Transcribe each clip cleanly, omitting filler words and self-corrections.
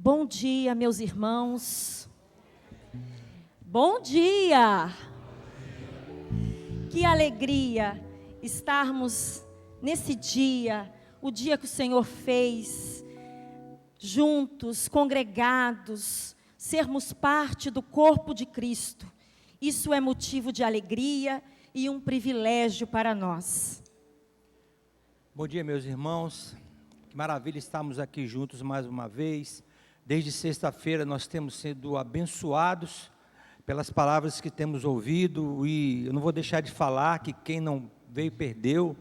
Bom dia, meus irmãos. Bom dia. Que alegria estarmos nesse dia, o dia que o Senhor fez, juntos, congregados, sermos parte do corpo de Cristo. Isso é motivo de alegria e um privilégio para nós. Bom dia, meus irmãos. Que maravilha estarmos aqui juntos mais uma vez. Desde sexta-feira nós temos sido abençoados pelas palavras que temos ouvido, e eu não vou deixar de falar que quem não veio perdeu,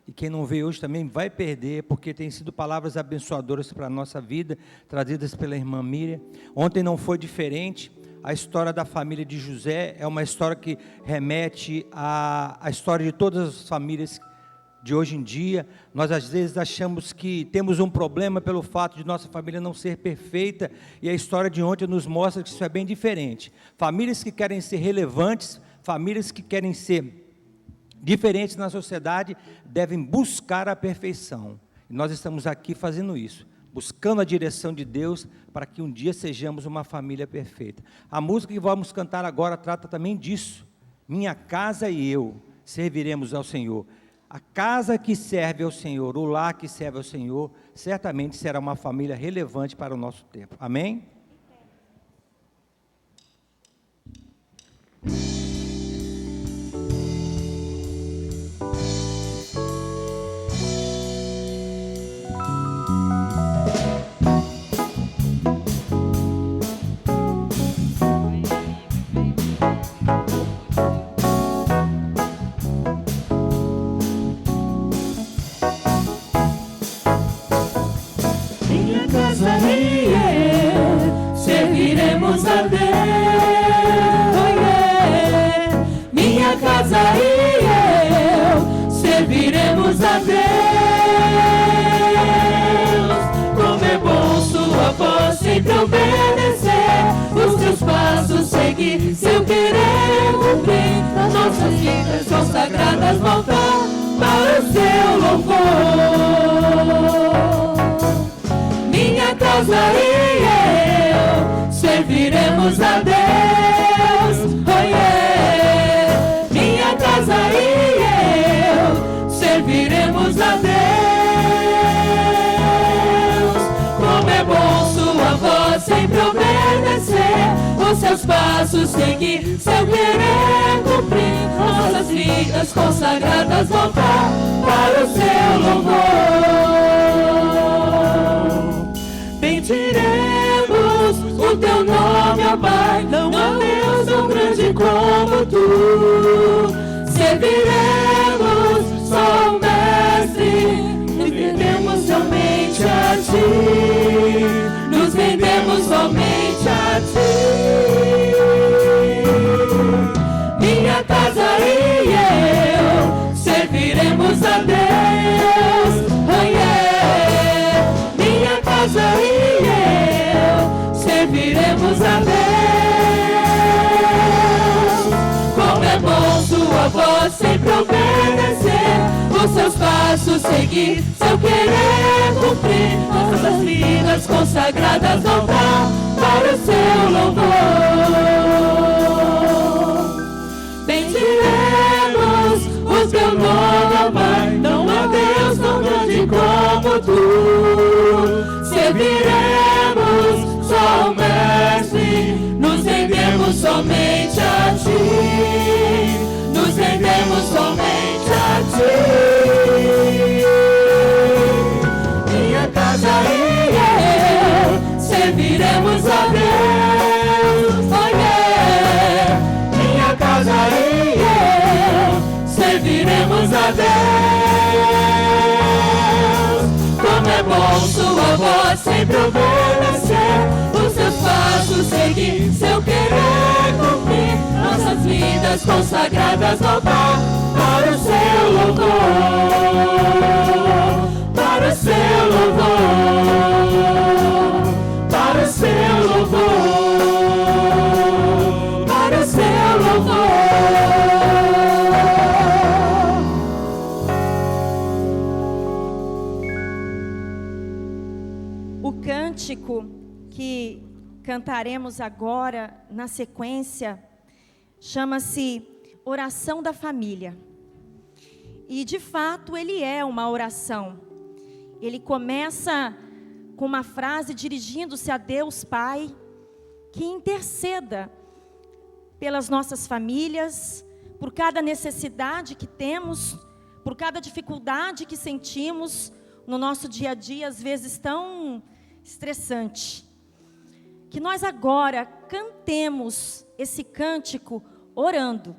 e quem não veio hoje também vai perder, porque tem sido palavras abençoadoras para a nossa vida, trazidas pela irmã Miriam. Ontem não foi diferente. A história da família de José é uma história que remete à história de todas as famílias de hoje em dia. Nós às vezes achamos que temos um problema pelo fato de nossa família não ser perfeita, e a história de ontem nos mostra que isso é bem diferente. Famílias que querem ser relevantes, famílias que querem ser diferentes na sociedade, devem buscar a perfeição, e nós estamos aqui fazendo isso, buscando a direção de Deus, para que um dia sejamos uma família perfeita. A música que vamos cantar agora trata também disso. Minha casa e eu serviremos ao Senhor. A casa que serve ao Senhor, o lar que serve ao Senhor, certamente será uma família relevante para o nosso tempo. Amém? Serviremos a Deus, oh yeah. Minha casa e eu serviremos a Deus. Como é bom sua voz sempre obedecer, os teus passos seguir, seu querer cumprir, as nossas vidas consagradas voltar para o seu louvor. Minha casa e eu serviremos a Deus, oh yeah. Minha casa e eu serviremos a Deus. Como é bom sua voz sempre obedecer, os seus passos seguir, seu querer cumprir, nossas vidas consagradas voltar para o seu louvor. Bendiremos o teu nome, ó Pai, não há Deus tão grande como tu. Serviremos só o Mestre, nos rendemos somente a ti, nos rendemos somente a ti. Minha casa e eu serviremos a Deus, oh yeah. Minha casa e eu serviremos a Deus. Como é bom sua voz sempre obedecer, os seus passos seguir, seu querer cumprir, nossas vidas consagradas voltar para o seu louvor. Bendiremos o teu nome, ó Pai, não há Deus tão grande como tu. Serviremos só o Mestre, nos rendemos somente a ti, nos rendemos somente a ti. Minha casa e eu serviremos a Deus, oh yeah. Minha casa e eu serviremos a Deus. Como é bom sua voz sempre obedecer, os seus passos seguir, seu querer cumprir, nossas vidas consagradas voltar para o seu louvor, para o seu louvor, para o seu louvor, para o seu louvor. O cântico que cantaremos agora, na sequência, chama-se Oração da Família. E de fato ele é uma oração. Ele começa com uma frase dirigindo-se a Deus Pai, que interceda pelas nossas famílias, por cada necessidade que temos, por cada dificuldade que sentimos no nosso dia a dia, às vezes tão estressante. Que nós agora cantemos esse cântico orando,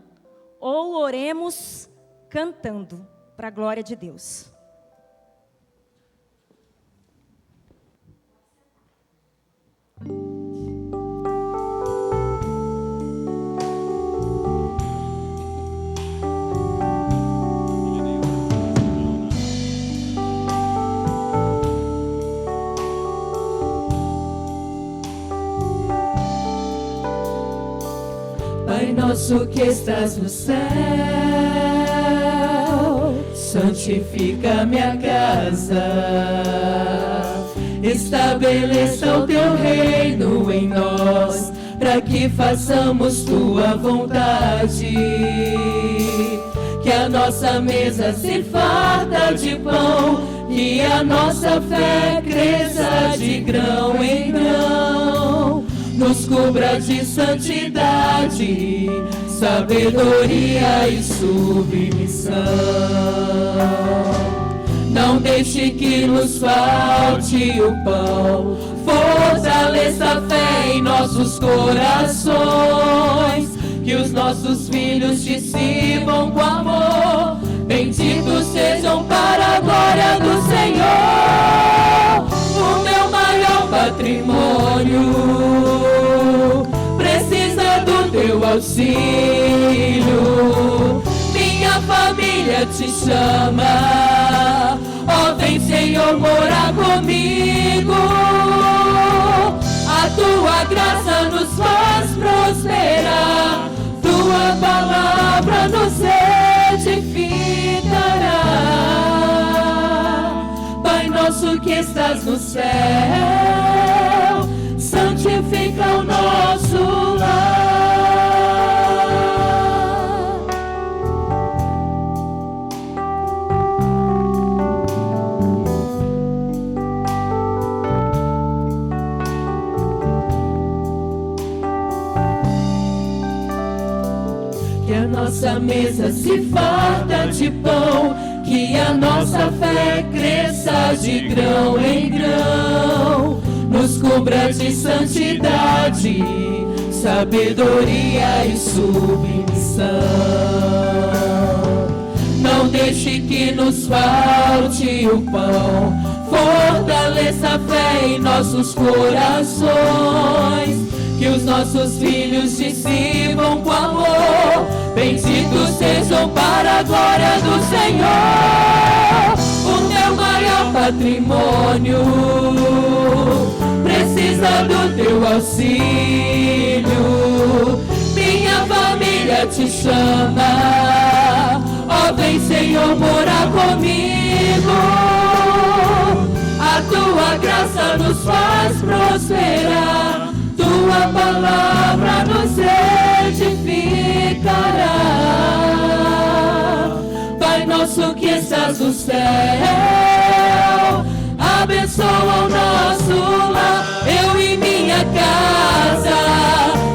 ou oremos cantando, para a glória de Deus. Pai nosso que estás no céu, santifica minha casa, estabeleça o teu reino em nós, para que façamos tua vontade. Que a nossa mesa se farta de pão, que a nossa fé cresça de grão em grão. Nos cubra de santidade, sabedoria e submissão. Não deixe que nos falte o pão, fortaleça a fé em nossos corações. Que os nossos filhos te sirvam com amor, benditos sejam para a glória do Senhor. O meu maior patrimônio precisa do teu auxílio. Minha família te chama, ó vem Senhor morar comigo. A tua graça nos faz prosperar, tua palavra nos edificará. Pai nosso que estás no céu, santifica o nosso lar. Que a nossa mesa se farta de pão, que a nossa fé cresça de grão em grão. Nos cubra de santidade, sabedoria e submissão. Não deixe que nos falte o pão, fortaleça a fé em nossos corações. Que os nossos filhos te sirvam com amor, benditos sejam para a glória do Senhor. O teu maior patrimônio precisa do teu auxílio. Minha família te chama, ó vem Senhor morar comigo. A tua graça nos faz prosperar, tua palavra nos edificará. Pai nosso que estás no céu, abençoa o nosso lar. Eu e minha casa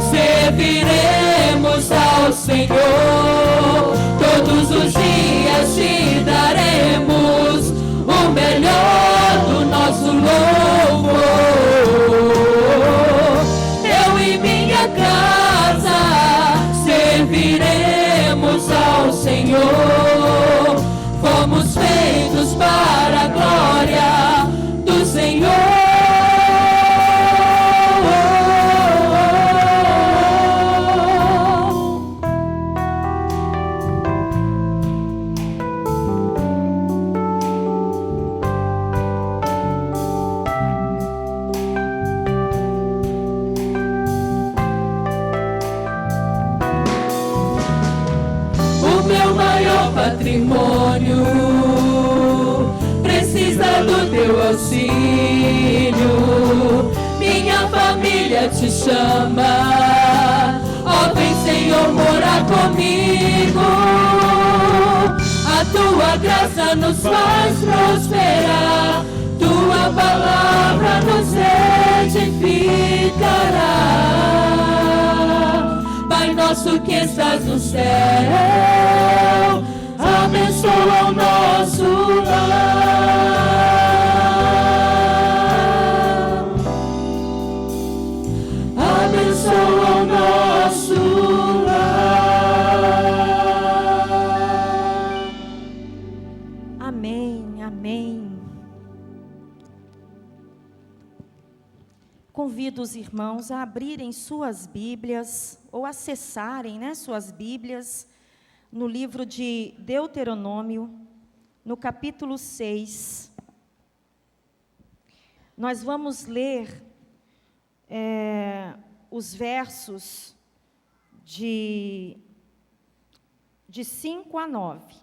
serviremos ao Senhor. Todos os dias te daremos o melhor do nosso louvor. Eu e minha casa serviremos ao Senhor. Fomos feitos para a glória do Senhor. Patrimônio precisa do teu auxílio. Minha tua família te chama. Ó, vem Senhor morar comigo. A tua graça nos faz prosperar. Tua palavra nos edificará. Pai nosso que estás no céu, abençoa o nosso lar. Abençoa o nosso lar. Amém, amém. Convido os irmãos a abrirem suas Bíblias, ou acessarem, suas Bíblias, no livro de Deuteronômio, no capítulo 6. Nós vamos ler os versos de 5 a 9.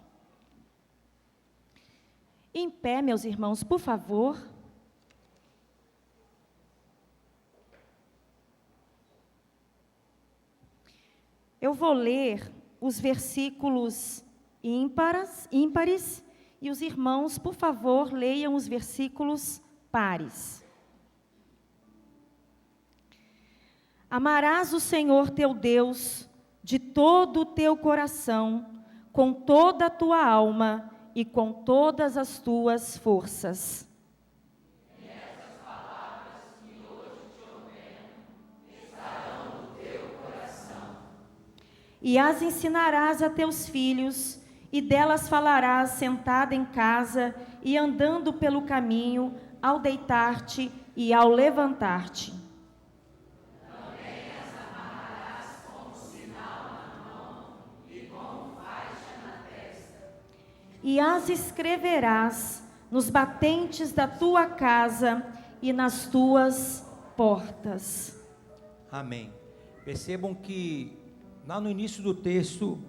Em pé, meus irmãos, por favor. Eu vou ler os versículos ímpares e os irmãos, por favor, leiam os versículos pares. Amarás o Senhor teu Deus de todo o teu coração, com toda a tua alma e com todas as tuas forças. E as ensinarás a teus filhos, e delas falarás sentada em casa e andando pelo caminho, ao deitar-te e ao levantar-te. Também as amarrarás como sinal na mão e como faixa na testa. E as escreverás nos batentes da tua casa e nas tuas portas. Amém. Percebam que lá no início do texto,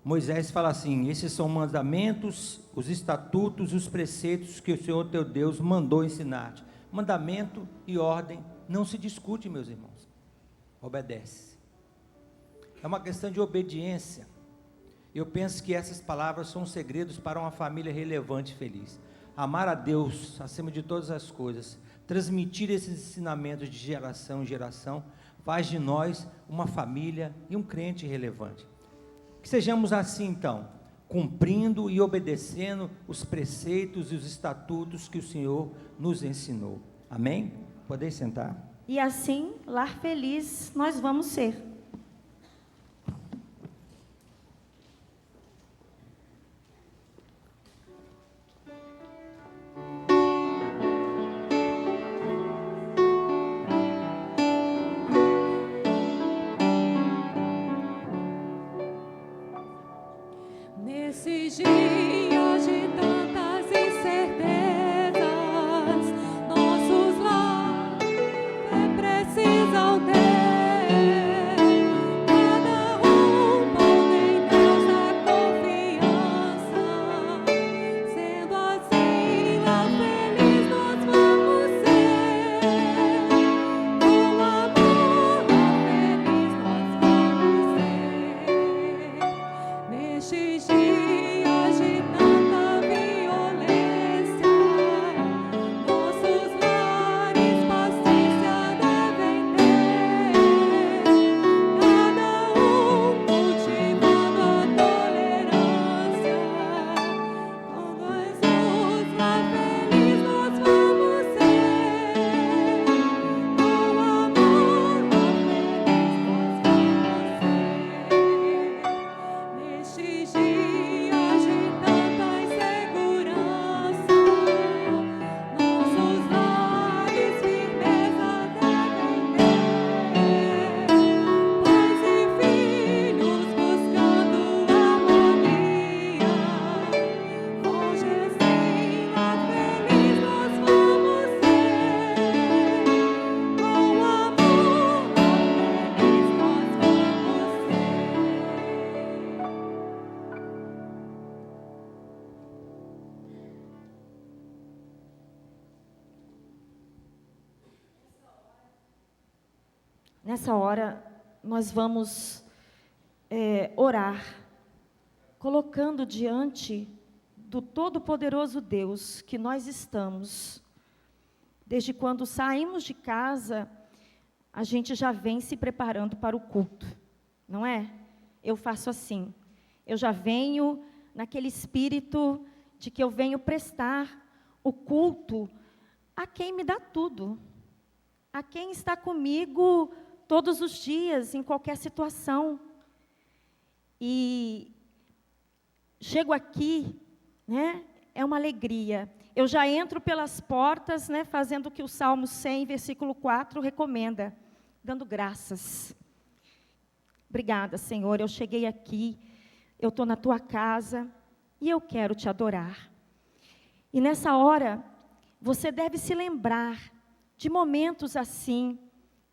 Moisés fala assim: esses são mandamentos, os estatutos, os preceitos que o Senhor teu Deus mandou ensinar-te. Mandamento e ordem não se discute, meus irmãos. Obedece. É uma questão de obediência. Eu penso que essas palavras são segredos para uma família relevante e feliz. Amar a Deus acima de todas as coisas, transmitir esses ensinamentos de geração em geração, faz de nós uma família e um crente relevante. Que sejamos assim então, cumprindo e obedecendo os preceitos e os estatutos que o Senhor nos ensinou. Amém? Podeis sentar. E assim, lar feliz nós vamos ser. Nesses dias de tantas incertezas, nossos lares precisam ter cada pondo em Deus a confiança. Sendo assim, lá feliz nós vamos ser. Com amor, lá feliz nós vamos ser. Nestes dias nessa hora, nós vamos orar, colocando diante do Todo-Poderoso Deus que nós estamos. Desde quando saímos de casa, a gente já vem se preparando para o culto, não é? Eu faço assim, eu já venho naquele espírito de que eu venho prestar o culto a quem me dá tudo, a quem está comigo todos os dias, em qualquer situação. E chego aqui, né, é uma alegria. Eu já entro pelas portas, né, fazendo o que o Salmo 100, versículo 4, recomenda, dando graças. Obrigada, Senhor, eu cheguei aqui, eu estou na Tua casa, e eu quero Te adorar. E nessa hora, você deve se lembrar de momentos assim,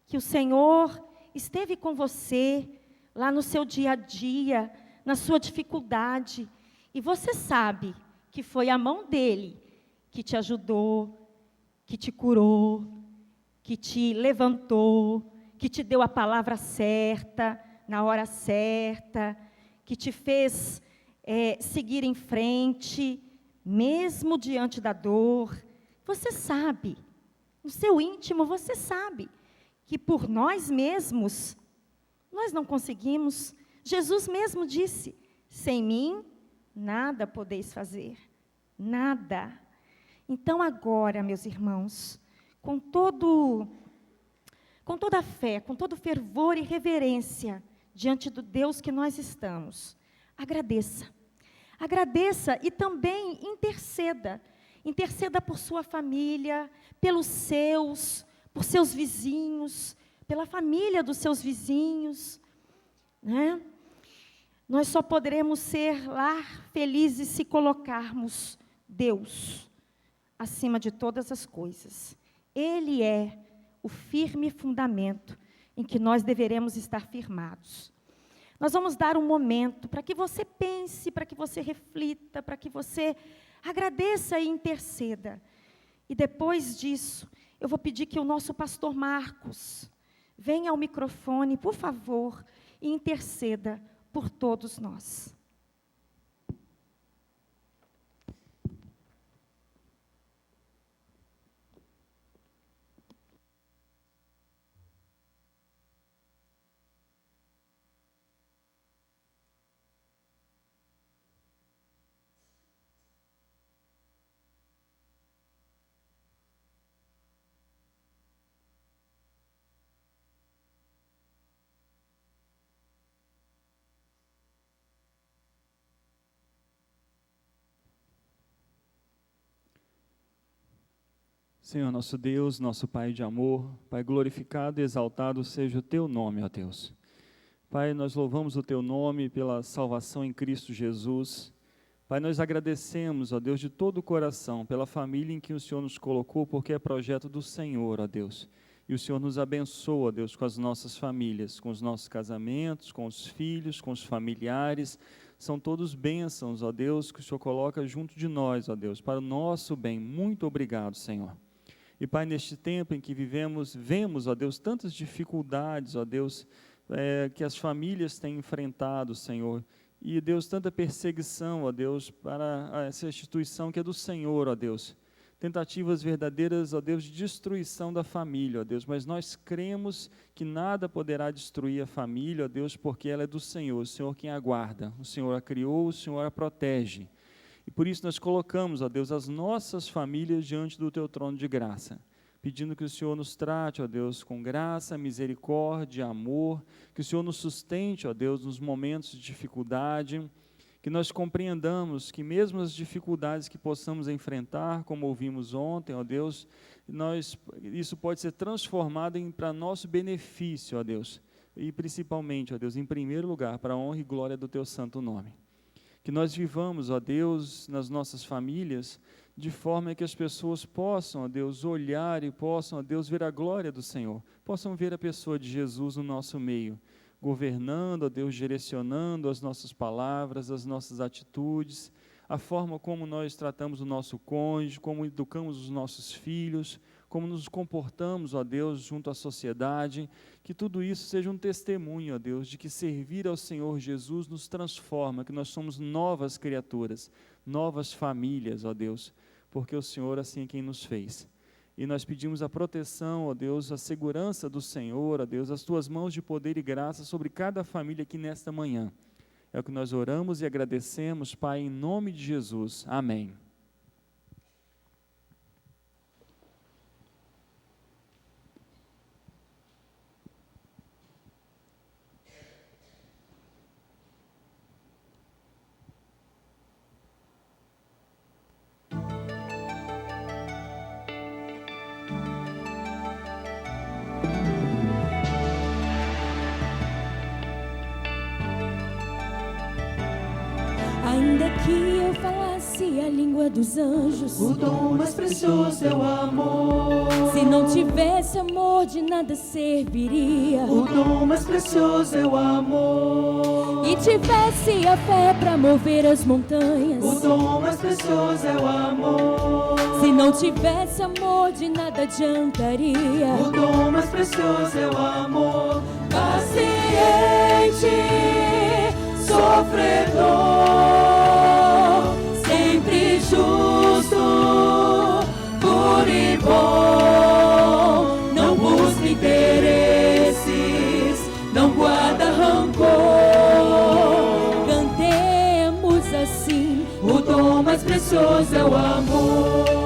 que o Senhor esteve com você, lá no seu dia a dia, na sua dificuldade, e você sabe que foi a mão dEle que te ajudou, que te curou, que te levantou, que te deu a palavra certa, na hora certa, que te fez seguir em frente, mesmo diante da dor. Você sabe, no seu íntimo você sabe, que por nós mesmos, nós não conseguimos. Jesus mesmo disse, sem mim, nada podeis fazer, nada. Então agora, meus irmãos, com toda a fé, com todo fervor e reverência, diante do Deus que nós estamos, agradeça. Agradeça e também interceda. Interceda por sua família, pelos seus, por seus vizinhos, pela família dos seus vizinhos, né? Nós só poderemos ser lá felizes se colocarmos Deus acima de todas as coisas. Ele é o firme fundamento em que nós deveremos estar firmados. Nós vamos dar um momento para que você pense, para que você reflita, para que você agradeça e interceda. E depois disso, eu vou pedir que o nosso pastor Marcos venha ao microfone, por favor, e interceda por todos nós. Senhor, nosso Deus, nosso Pai de amor, Pai, glorificado e exaltado seja o Teu nome, ó Deus. Pai, nós louvamos o Teu nome pela salvação em Cristo Jesus. Pai, nós agradecemos, ó Deus, de todo o coração, pela família em que o Senhor nos colocou, porque é projeto do Senhor, ó Deus. E o Senhor nos abençoa, ó Deus, com as nossas famílias, com os nossos casamentos, com os filhos, com os familiares. São todos bênçãos, ó Deus, que o Senhor coloca junto de nós, ó Deus, para o nosso bem. Muito obrigado, Senhor. E, Pai, neste tempo em que vivemos, vemos, ó Deus, tantas dificuldades, ó Deus, que as famílias têm enfrentado, Senhor. E, Deus, tanta perseguição, ó Deus, para essa instituição que é do Senhor, ó Deus. Tentativas verdadeiras, ó Deus, de destruição da família, ó Deus. Mas nós cremos que nada poderá destruir a família, ó Deus, porque ela é do Senhor. O Senhor quem a guarda, o Senhor a criou, o Senhor a protege. E por isso nós colocamos, ó Deus, as nossas famílias diante do Teu trono de graça, pedindo que o Senhor nos trate, ó Deus, com graça, misericórdia, amor, que o Senhor nos sustente, ó Deus, nos momentos de dificuldade, que nós compreendamos que mesmo as dificuldades que possamos enfrentar, como ouvimos ontem, ó Deus, isso pode ser transformado para nosso benefício, ó Deus, e principalmente, ó Deus, em primeiro lugar, para a honra e glória do Teu santo nome. Que nós vivamos, ó Deus, nas nossas famílias, de forma que as pessoas possam, ó Deus, olhar e possam, ó Deus, ver a glória do Senhor, possam ver a pessoa de Jesus no nosso meio, governando, ó Deus, direcionando as nossas palavras, as nossas atitudes, a forma como nós tratamos o nosso cônjuge, como educamos os nossos filhos, como nos comportamos, ó Deus, junto à sociedade, que tudo isso seja um testemunho, ó Deus, de que servir ao Senhor Jesus nos transforma, que nós somos novas criaturas, novas famílias, ó Deus, porque o Senhor assim é quem nos fez. E nós pedimos a proteção, ó Deus, a segurança do Senhor, ó Deus, as Tuas mãos de poder e graça sobre cada família aqui nesta manhã. É o que nós oramos e agradecemos, Pai, em nome de Jesus. Amém. Ainda que eu falasse a língua dos anjos, o dom mais precioso é o amor. se não tivesse amor, de nada serviria. O dom mais precioso é o amor. E tivesse a fé para mover as montanhas, O dom mais precioso é o amor. se não tivesse amor, de nada adiantaria. O dom mais precioso é o amor. Paciente, sofredor, sempre justo, puro e bom, não busca interesses, não guarda rancor. Cantemos assim, O dom mais precioso é o amor.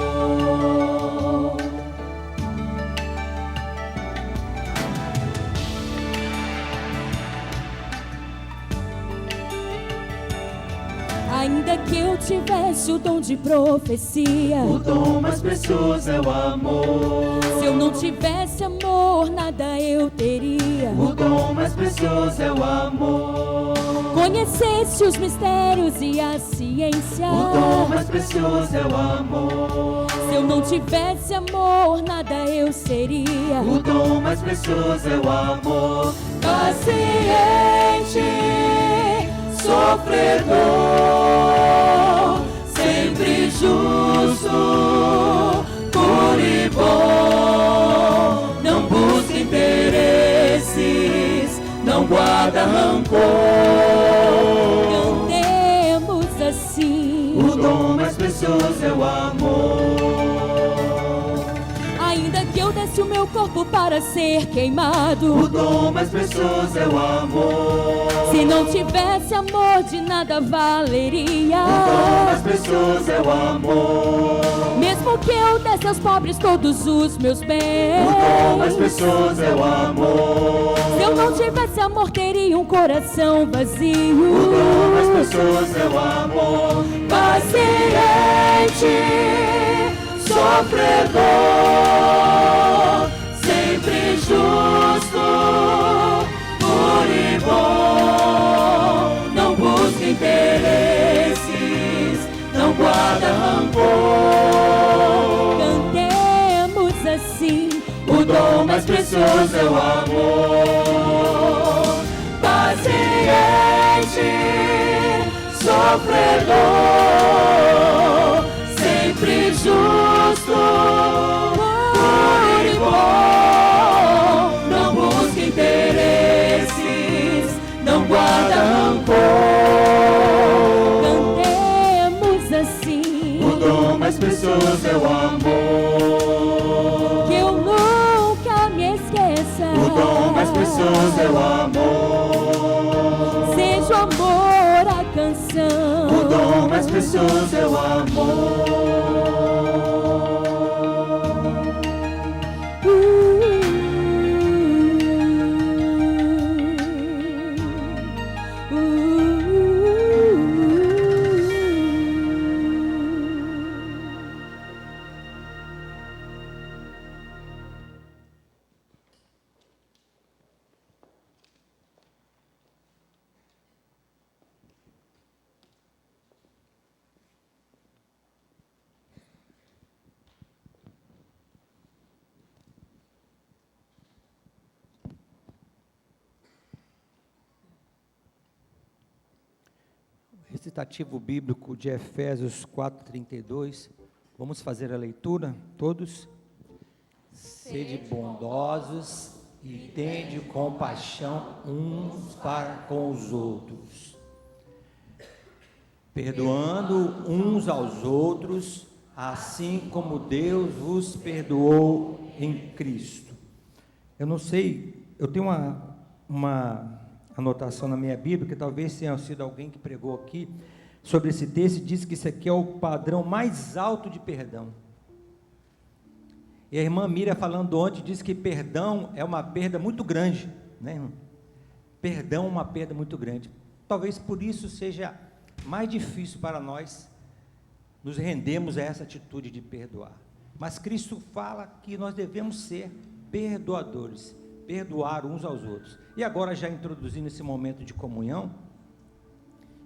ainda que eu tivesse o dom de profecia, O dom mais precioso é o amor. se eu não tivesse amor, nada eu teria. O dom mais precioso é o amor. Conhecesse os mistérios e a ciência, O dom mais precioso é o amor. se eu não tivesse amor, nada eu seria. O dom mais precioso é o amor. Paciente, sofredor, sempre justo, puro e bom, não busca interesses, não guarda rancor. Cantemos assim, O dom mais precioso é o amor. ainda que eu desse o meu corpo para ser queimado, O dom mais precioso é o amor. se não tivesse amor, de nada valeria. O dom mais precioso é o amor. Mesmo que eu desse aos pobres todos os meus bens, O dom mais precioso é o amor. se eu não tivesse amor, teria um coração vazio. O dom mais precioso é o amor. Paciente, sofredor, sempre justo, puro e bom, não busca interesses, não guarda rancor. Cantemos assim, O dom mais precioso é o amor. paciente, sofredor, sempre justo, puro e bom, não busca interesses, não guarda rancor. Cantemos assim, O dom mais precioso é o amor. que eu nunca me esqueça. O dom mais precioso é o amor. Seja o amor a canção. O dom mais precioso é o amor. Recitativo bíblico de Efésios 4:32. Vamos fazer a leitura, todos? Sede bondosos e tende compaixão uns para com os outros, perdoando uns aos outros, assim como Deus vos perdoou em Cristo. Eu não sei, eu tenho uma anotação na minha Bíblia, que talvez tenha sido alguém que pregou aqui, sobre esse texto, e diz que isso aqui é o padrão mais alto de perdão. E a irmã Mira, falando ontem, diz que perdão é uma perda muito grande, né, irmão? Perdão é uma perda muito grande. Talvez por isso seja mais difícil para nós nos rendermos a essa atitude de perdoar. Mas Cristo fala que nós devemos ser perdoadores, perdoar uns aos outros. E agora, já introduzindo esse momento de comunhão,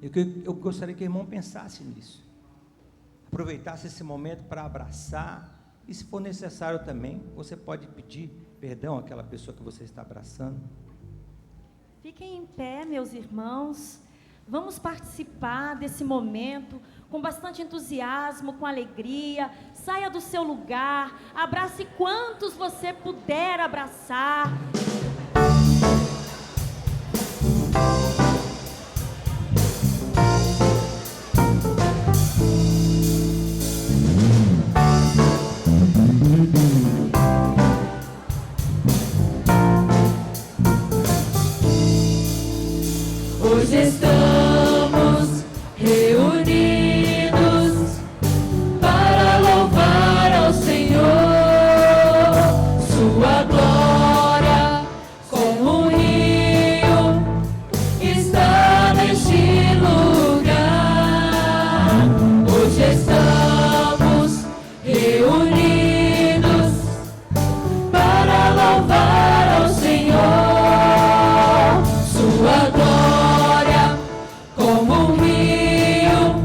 eu gostaria que o irmão pensasse nisso, aproveitasse esse momento para abraçar, e se for necessário também, você pode pedir perdão àquela pessoa que você está abraçando. Fiquem em pé, meus irmãos. Vamos participar desse momento com bastante entusiasmo, com alegria. Saia do seu lugar, abrace quantos você puder abraçar. Hoje estamos reunidos para louvar ao Senhor, sua glória como um rio está neste lugar. Hoje estamos reunidos para louvar ao Senhor, sua glória como um rio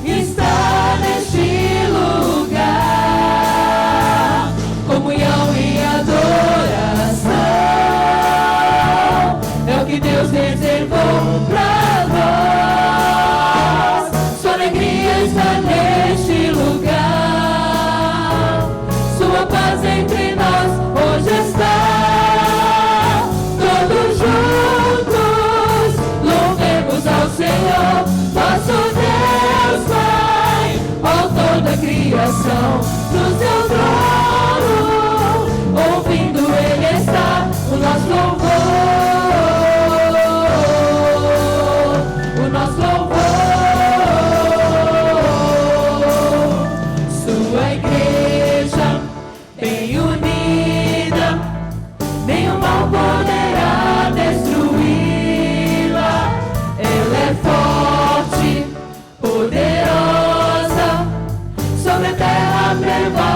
está neste lugar. Comunhão e adoração é o que Deus reservou para nós. Sua alegria está neste lugar, sua paz entre nós hoje está. Todos juntos louvemos ao Senhor, nosso Deus Pai, autor da criação, no seu trono, ouvindo Ele está o nosso louvor, o nosso louvor. Sua igreja bem unida, nenhum mal poderá destruí-la. Ela é forte, poderosa, sobre a terra prevalecerá.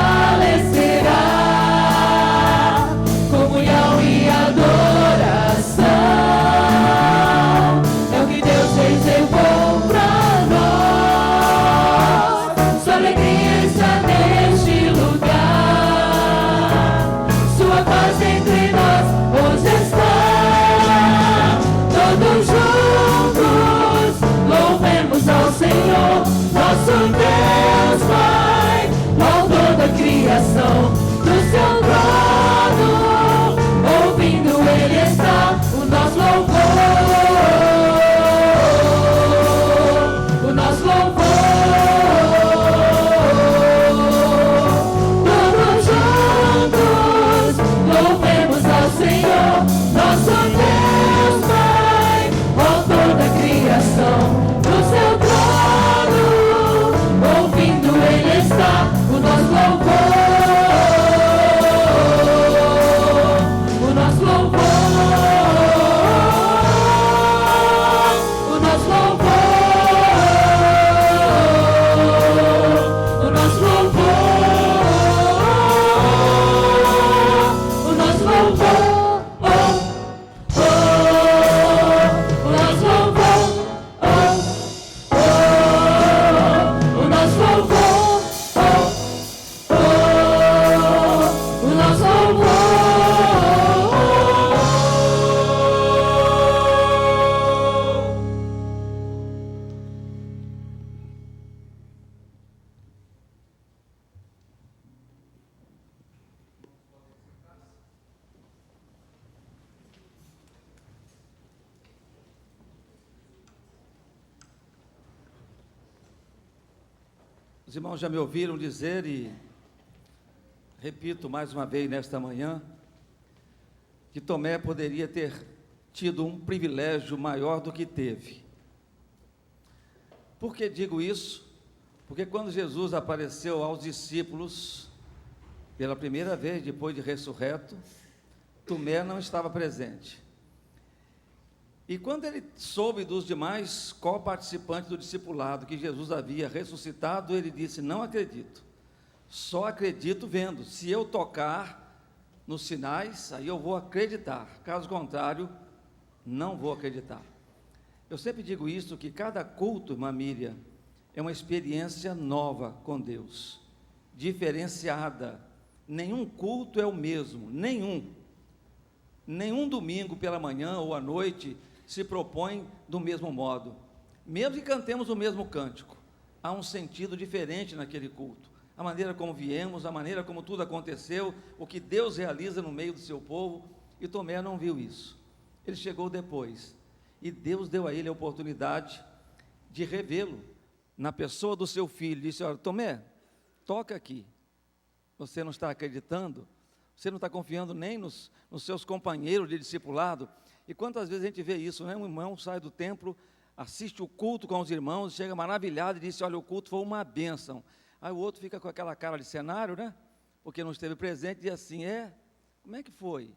Os irmãos já me ouviram dizer e repito mais uma vez nesta manhã, que Tomé poderia ter tido um privilégio maior do que teve. Por que digo isso? Porque quando Jesus apareceu aos discípulos, pela primeira vez depois de ressurreto, Tomé não estava presente. E quando ele soube dos demais co-participantes do discipulado que Jesus havia ressuscitado, ele disse: não acredito, só acredito vendo. Se eu tocar nos sinais, aí eu vou acreditar, caso contrário, não vou acreditar. Eu sempre digo isso, que cada culto, irmã Miriam, é uma experiência nova com Deus, diferenciada. Nenhum culto é o mesmo, nenhum domingo pela manhã ou à noite se propõe do mesmo modo. Mesmo que cantemos o mesmo cântico, há um sentido diferente naquele culto. A maneira como viemos, a maneira como tudo aconteceu, o que Deus realiza no meio do seu povo, e Tomé não viu isso. Ele chegou depois, e Deus deu a ele a oportunidade de revê-lo, na pessoa do seu filho. Disse: olha, Tomé, toca aqui. Você não está acreditando? Você não está confiando nem nos seus companheiros de discipulado? E quantas vezes a gente vê isso, né? Um irmão sai do templo, assiste o culto com os irmãos, chega maravilhado e diz: olha, o culto foi uma bênção. Aí o outro fica com aquela cara de cenário, né? Porque não esteve presente, e diz assim: como é que foi?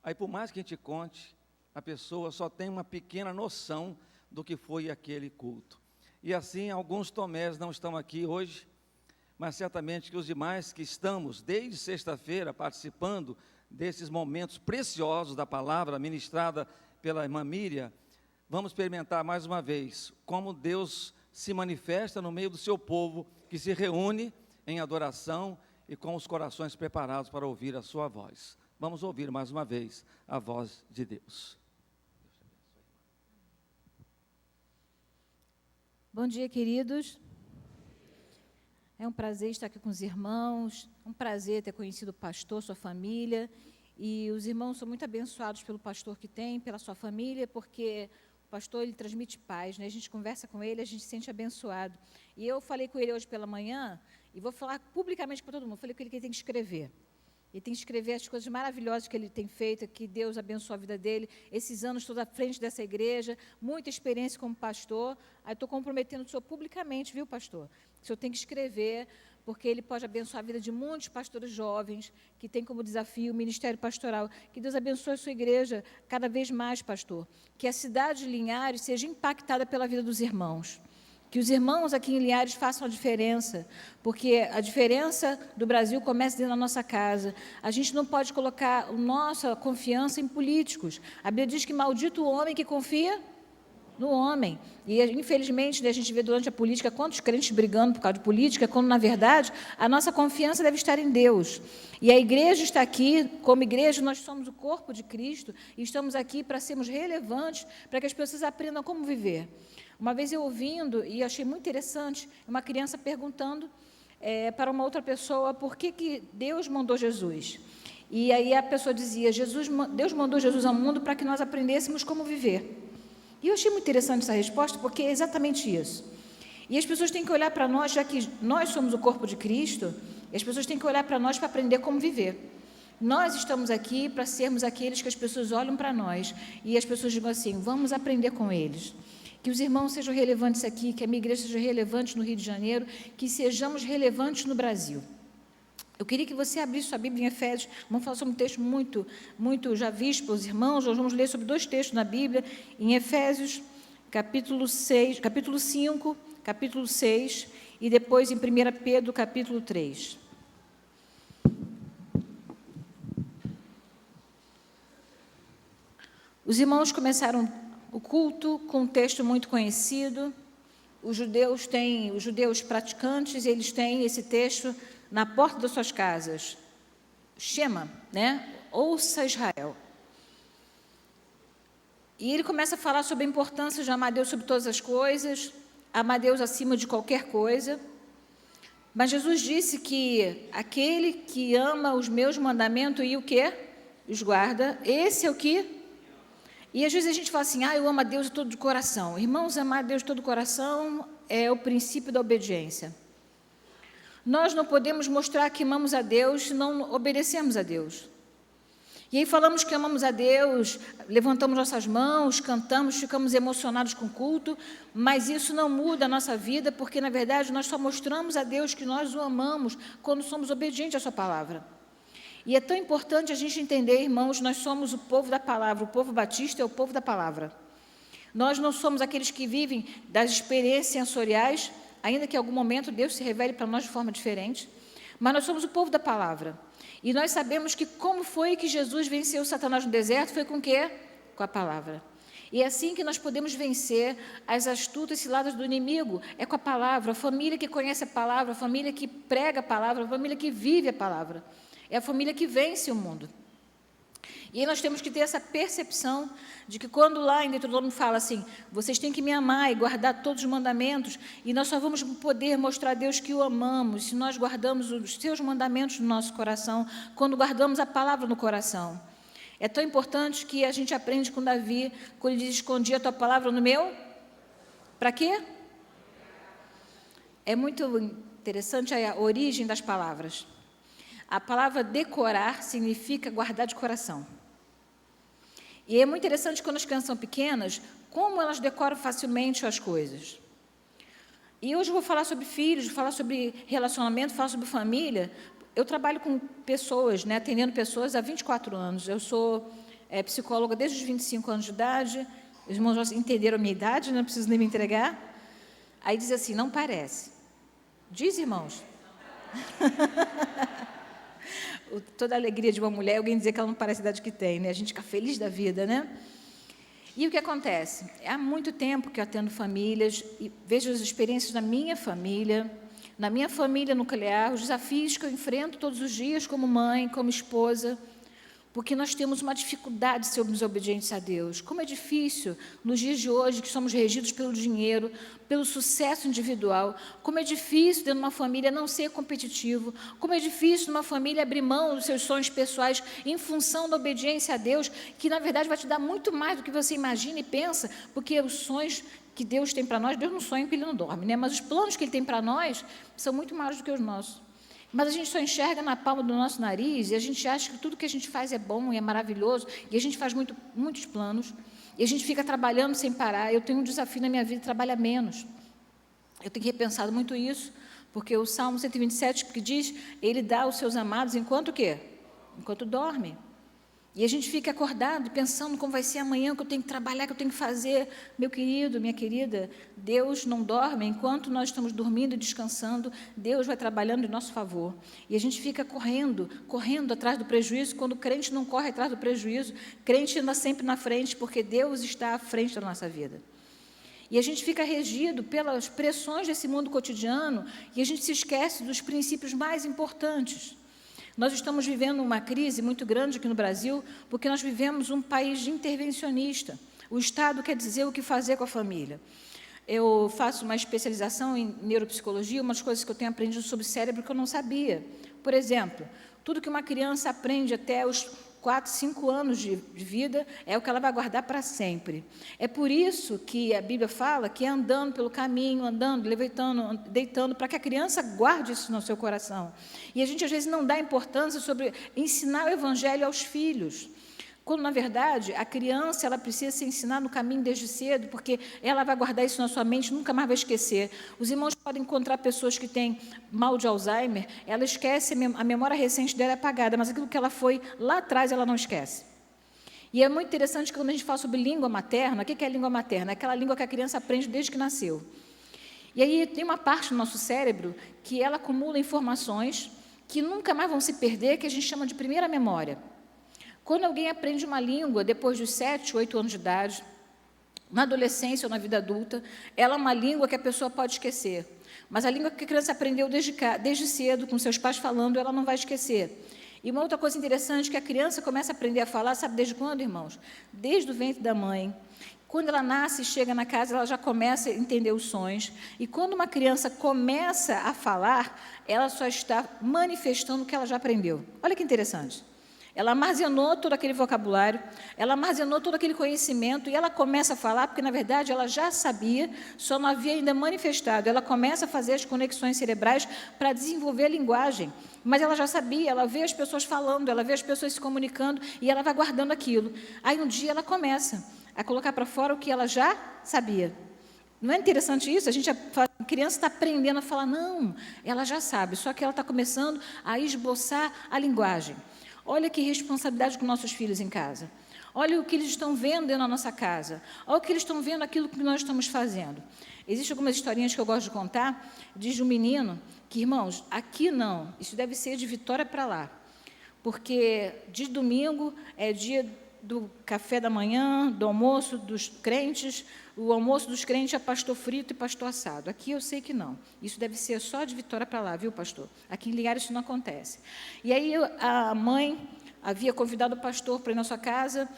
Aí, por mais que a gente conte, a pessoa só tem uma pequena noção do que foi aquele culto. E assim, alguns Tomés não estão aqui hoje, mas certamente que os demais que estamos, desde sexta-feira, participando desses momentos preciosos da palavra ministrada pela irmã Miriam, vamos experimentar mais uma vez como Deus se manifesta no meio do seu povo, que se reúne em adoração e com os corações preparados para ouvir a sua voz. Vamos ouvir mais uma vez a voz de Deus. Bom dia, queridos. É um prazer estar aqui com os irmãos, um prazer ter conhecido o pastor, sua família, e os irmãos são muito abençoados pelo pastor que tem, pela sua família, porque o pastor, ele transmite paz, né? A gente conversa com ele, a gente se sente abençoado. E eu falei com ele hoje pela manhã, e vou falar publicamente para todo mundo, falei com ele que ele tem que escrever. Ele tem que escrever as coisas maravilhosas que ele tem feito, que Deus abençoe a vida dele, esses anos toda à frente dessa igreja, muita experiência como pastor. Aí estou comprometendo o senhor publicamente, viu, pastor? O senhor tem que escrever, porque ele pode abençoar a vida de muitos pastores jovens, que tem como desafio o ministério pastoral. Que Deus abençoe a sua igreja cada vez mais, pastor. Que a cidade de Linhares seja impactada pela vida dos irmãos. Que os irmãos aqui em Linhares façam a diferença, porque a diferença do Brasil começa dentro da nossa casa. A gente não pode colocar a nossa confiança em políticos. A Bíblia diz que maldito o homem que confia no homem. E, infelizmente, a gente vê durante a política quantos crentes brigando por causa de política, quando, na verdade, a nossa confiança deve estar em Deus. E a igreja está aqui, como igreja, nós somos o corpo de Cristo, e estamos aqui para sermos relevantes, para que as pessoas aprendam como viver. Uma vez eu ouvindo, e achei muito interessante, uma criança perguntando para uma outra pessoa por que Deus mandou Jesus. E aí a pessoa dizia: Deus mandou Jesus ao mundo para que nós aprendêssemos como viver. E eu achei muito interessante essa resposta, porque é exatamente isso. E as pessoas têm que olhar para nós, já que nós somos o corpo de Cristo, e as pessoas têm que olhar para nós para aprender como viver. Nós estamos aqui para sermos aqueles que as pessoas olham para nós, e as pessoas digam assim: vamos aprender com eles. Que os irmãos sejam relevantes aqui, que a minha igreja seja relevante no Rio de Janeiro, que sejamos relevantes no Brasil. Eu queria que você abrisse sua Bíblia em Efésios. Vamos falar sobre um texto muito já visto pelos irmãos. Nós vamos ler sobre 2 textos na Bíblia, em Efésios, capítulo 5, capítulo 6, e depois em 1 Pedro, capítulo 3. Os irmãos começaram o culto com um texto muito conhecido. Os judeus praticantes, eles têm esse texto na porta das suas casas. Shema, né? Ouça Israel. E ele começa a falar sobre a importância de amar Deus sobre todas as coisas, amar Deus acima de qualquer coisa. Mas Jesus disse que aquele que ama os meus mandamentos e o quê? Os guarda, esse é o que? E às vezes a gente fala assim: eu amo a Deus de todo o coração. Irmãos, amar a Deus de todo o coração é o princípio da obediência. Nós não podemos mostrar que amamos a Deus se não obedecemos a Deus. E aí falamos que amamos a Deus, levantamos nossas mãos, cantamos, ficamos emocionados com o culto, mas isso não muda a nossa vida, porque, na verdade, nós só mostramos a Deus que nós o amamos quando somos obedientes à sua palavra. E é tão importante a gente entender, irmãos, nós somos o povo da palavra, o povo batista é o povo da palavra. Nós não somos aqueles que vivem das experiências sensoriais, ainda que em algum momento Deus se revele para nós de forma diferente, mas nós somos o povo da palavra. E nós sabemos que como foi que Jesus venceu Satanás no deserto, foi com o quê? Com a palavra. E é assim que nós podemos vencer as astutas ciladas do inimigo, é com a palavra. A família que conhece a palavra, a família que prega a palavra, a família que vive a palavra. É a família que vence o mundo. E aí nós temos que ter essa percepção de que quando lá em Deuteronômio fala assim, vocês têm que me amar e guardar todos os mandamentos, e nós só vamos poder mostrar a Deus que o amamos se nós guardamos os seus mandamentos no nosso coração, quando guardamos a palavra no coração. É tão importante que a gente aprende com Davi, quando ele diz, escondi a tua palavra no meu, para quê? É muito interessante a origem das palavras. A palavra decorar significa guardar de coração. E é muito interessante quando as crianças são pequenas, como elas decoram facilmente as coisas. E hoje eu vou falar sobre filhos, vou falar sobre relacionamento, falar sobre família. Eu trabalho com pessoas, atendendo pessoas há 24 anos. Eu sou psicóloga desde os 25 anos de idade. Os irmãos já entenderam a minha idade, não preciso nem me entregar. Aí diz assim, não parece. Diz, irmãos. Toda a alegria de uma mulher, alguém dizer que ela não parece a idade que tem, né? A gente fica feliz da vida, né? E o que acontece? Há muito tempo que eu atendo famílias e vejo as experiências da minha família, na minha família nuclear, os desafios que eu enfrento todos os dias como mãe, como esposa, porque nós temos uma dificuldade de sermos obedientes a Deus. Como é difícil, nos dias de hoje, que somos regidos pelo dinheiro, pelo sucesso individual, como é difícil dentro de uma família não ser competitivo, como é difícil numa família abrir mão dos seus sonhos pessoais em função da obediência a Deus, que na verdade vai te dar muito mais do que você imagina e pensa, porque os sonhos que Deus tem para nós, Deus não sonha porque Ele não dorme, mas os planos que Ele tem para nós são muito maiores do que os nossos. Mas a gente só enxerga na palma do nosso nariz e a gente acha que tudo que a gente faz é bom e é maravilhoso e a gente faz muitos planos e a gente fica trabalhando sem parar. Eu tenho um desafio na minha vida, trabalhar menos. Eu tenho repensado muito isso, porque o Salmo 127 que diz, Ele dá aos seus amados enquanto o quê? Enquanto dorme. E a gente fica acordado, pensando como vai ser amanhã, que eu tenho que trabalhar, que eu tenho que fazer. Meu querido, minha querida, Deus não dorme. Enquanto nós estamos dormindo e descansando, Deus vai trabalhando em nosso favor. E a gente fica correndo atrás do prejuízo, quando o crente não corre atrás do prejuízo, crente anda sempre na frente, porque Deus está à frente da nossa vida. E a gente fica regido pelas pressões desse mundo cotidiano, e a gente se esquece dos princípios mais importantes. Nós estamos vivendo uma crise muito grande aqui no Brasil, porque nós vivemos um país intervencionista. O Estado quer dizer o que fazer com a família. Eu faço uma especialização em neuropsicologia, umas coisas que eu tenho aprendido sobre cérebro que eu não sabia. Por exemplo, tudo que uma criança aprende até os 4, 5 anos de vida, é o que ela vai guardar para sempre. É por isso que a Bíblia fala que é andando pelo caminho, andando, levantando, deitando, para que a criança guarde isso no seu coração. E a gente, às vezes, não dá importância sobre ensinar o Evangelho aos filhos. Quando, na verdade, a criança ela precisa se ensinar no caminho desde cedo, porque ela vai guardar isso na sua mente, nunca mais vai esquecer. Os irmãos podem encontrar pessoas que têm mal de Alzheimer, ela esquece, a memória recente dela é apagada, mas aquilo que ela foi lá atrás, ela não esquece. E é muito interessante que quando a gente fala sobre língua materna, o que é língua materna? É aquela língua que a criança aprende desde que nasceu. E aí tem uma parte do nosso cérebro que ela acumula informações que nunca mais vão se perder, que a gente chama de primeira memória. Quando alguém aprende uma língua depois dos 7, 8 anos de idade, na adolescência ou na vida adulta, ela é uma língua que a pessoa pode esquecer. Mas a língua que a criança aprendeu desde cedo, com seus pais falando, ela não vai esquecer. E uma outra coisa interessante, que a criança começa a aprender a falar, sabe desde quando, irmãos? Desde o ventre da mãe. Quando ela nasce e chega na casa, ela já começa a entender os sons. E quando uma criança começa a falar, ela só está manifestando o que ela já aprendeu. Olha que interessante. Ela armazenou todo aquele vocabulário, ela armazenou todo aquele conhecimento, e ela começa a falar, porque, na verdade, ela já sabia, só não havia ainda manifestado. Ela começa a fazer as conexões cerebrais para desenvolver a linguagem, mas ela já sabia, ela vê as pessoas falando, ela vê as pessoas se comunicando, e ela vai guardando aquilo. Aí, um dia, ela começa a colocar para fora o que ela já sabia. Não é interessante isso? A criança está aprendendo a falar, não, ela já sabe, só que ela está começando a esboçar a linguagem. Olha que responsabilidade com nossos filhos em casa. Olha o que eles estão vendo dentro da nossa casa. Olha o que eles estão vendo, aquilo que nós estamos fazendo. Existem algumas historinhas que eu gosto de contar. Diz de um menino que, irmãos, aqui não, isso deve ser de Vitória para lá. Porque de domingo é dia do café da manhã, do almoço dos crentes. O almoço dos crentes é pastor frito e pastor assado. Aqui eu sei que não. Isso deve ser só de Vitória para lá, viu, pastor? Aqui em Linhares isso não acontece. E aí a mãe havia convidado o pastor para ir na sua casa,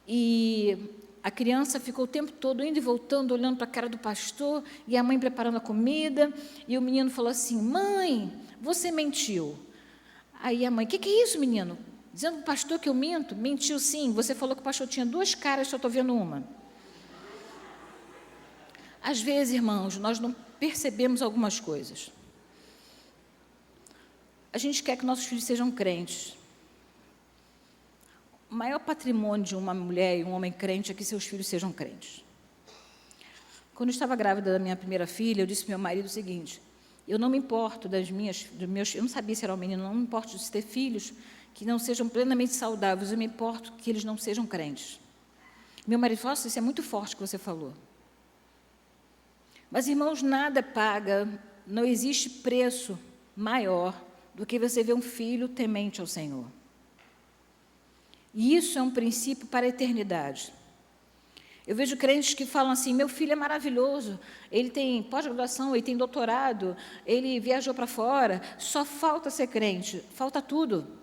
e a criança ficou o tempo todo indo e voltando, olhando para a cara do pastor, e a mãe preparando a comida, e o menino falou assim, mãe, você mentiu. Aí a mãe, o que é isso, menino? Dizendo para o pastor que eu minto? Mentiu sim, você falou que o pastor tinha 2 caras, só estou vendo uma. Às vezes, irmãos, nós não percebemos algumas coisas. A gente quer que nossos filhos sejam crentes. O maior patrimônio de uma mulher e um homem crente é que seus filhos sejam crentes. Quando eu estava grávida da minha primeira filha, eu disse ao meu marido o seguinte, eu não me importo eu não sabia se era um menino, não me importo de ter filhos que não sejam plenamente saudáveis, eu me importo que eles não sejam crentes. Meu marido falou, isso é muito forte que você falou. Mas, irmãos, nada paga, não existe preço maior do que você ver um filho temente ao Senhor. E isso é um princípio para a eternidade. Eu vejo crentes que falam assim, meu filho é maravilhoso, ele tem pós-graduação, ele tem doutorado, ele viajou para fora, só falta ser crente, falta tudo.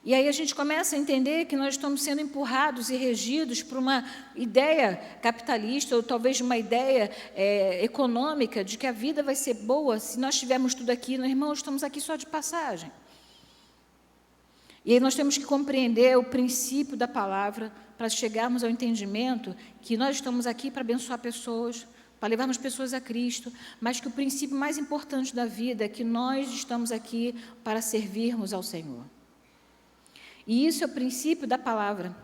E aí a gente começa a entender que nós estamos sendo empurrados e regidos por uma ideia capitalista, ou talvez uma ideia econômica, de que a vida vai ser boa se nós tivermos tudo aqui. Irmãos, estamos aqui só de passagem. E aí nós temos que compreender o princípio da palavra para chegarmos ao entendimento que nós estamos aqui para abençoar pessoas, para levarmos pessoas a Cristo, mas que o princípio mais importante da vida é que nós estamos aqui para servirmos ao Senhor. E isso é o princípio da palavra.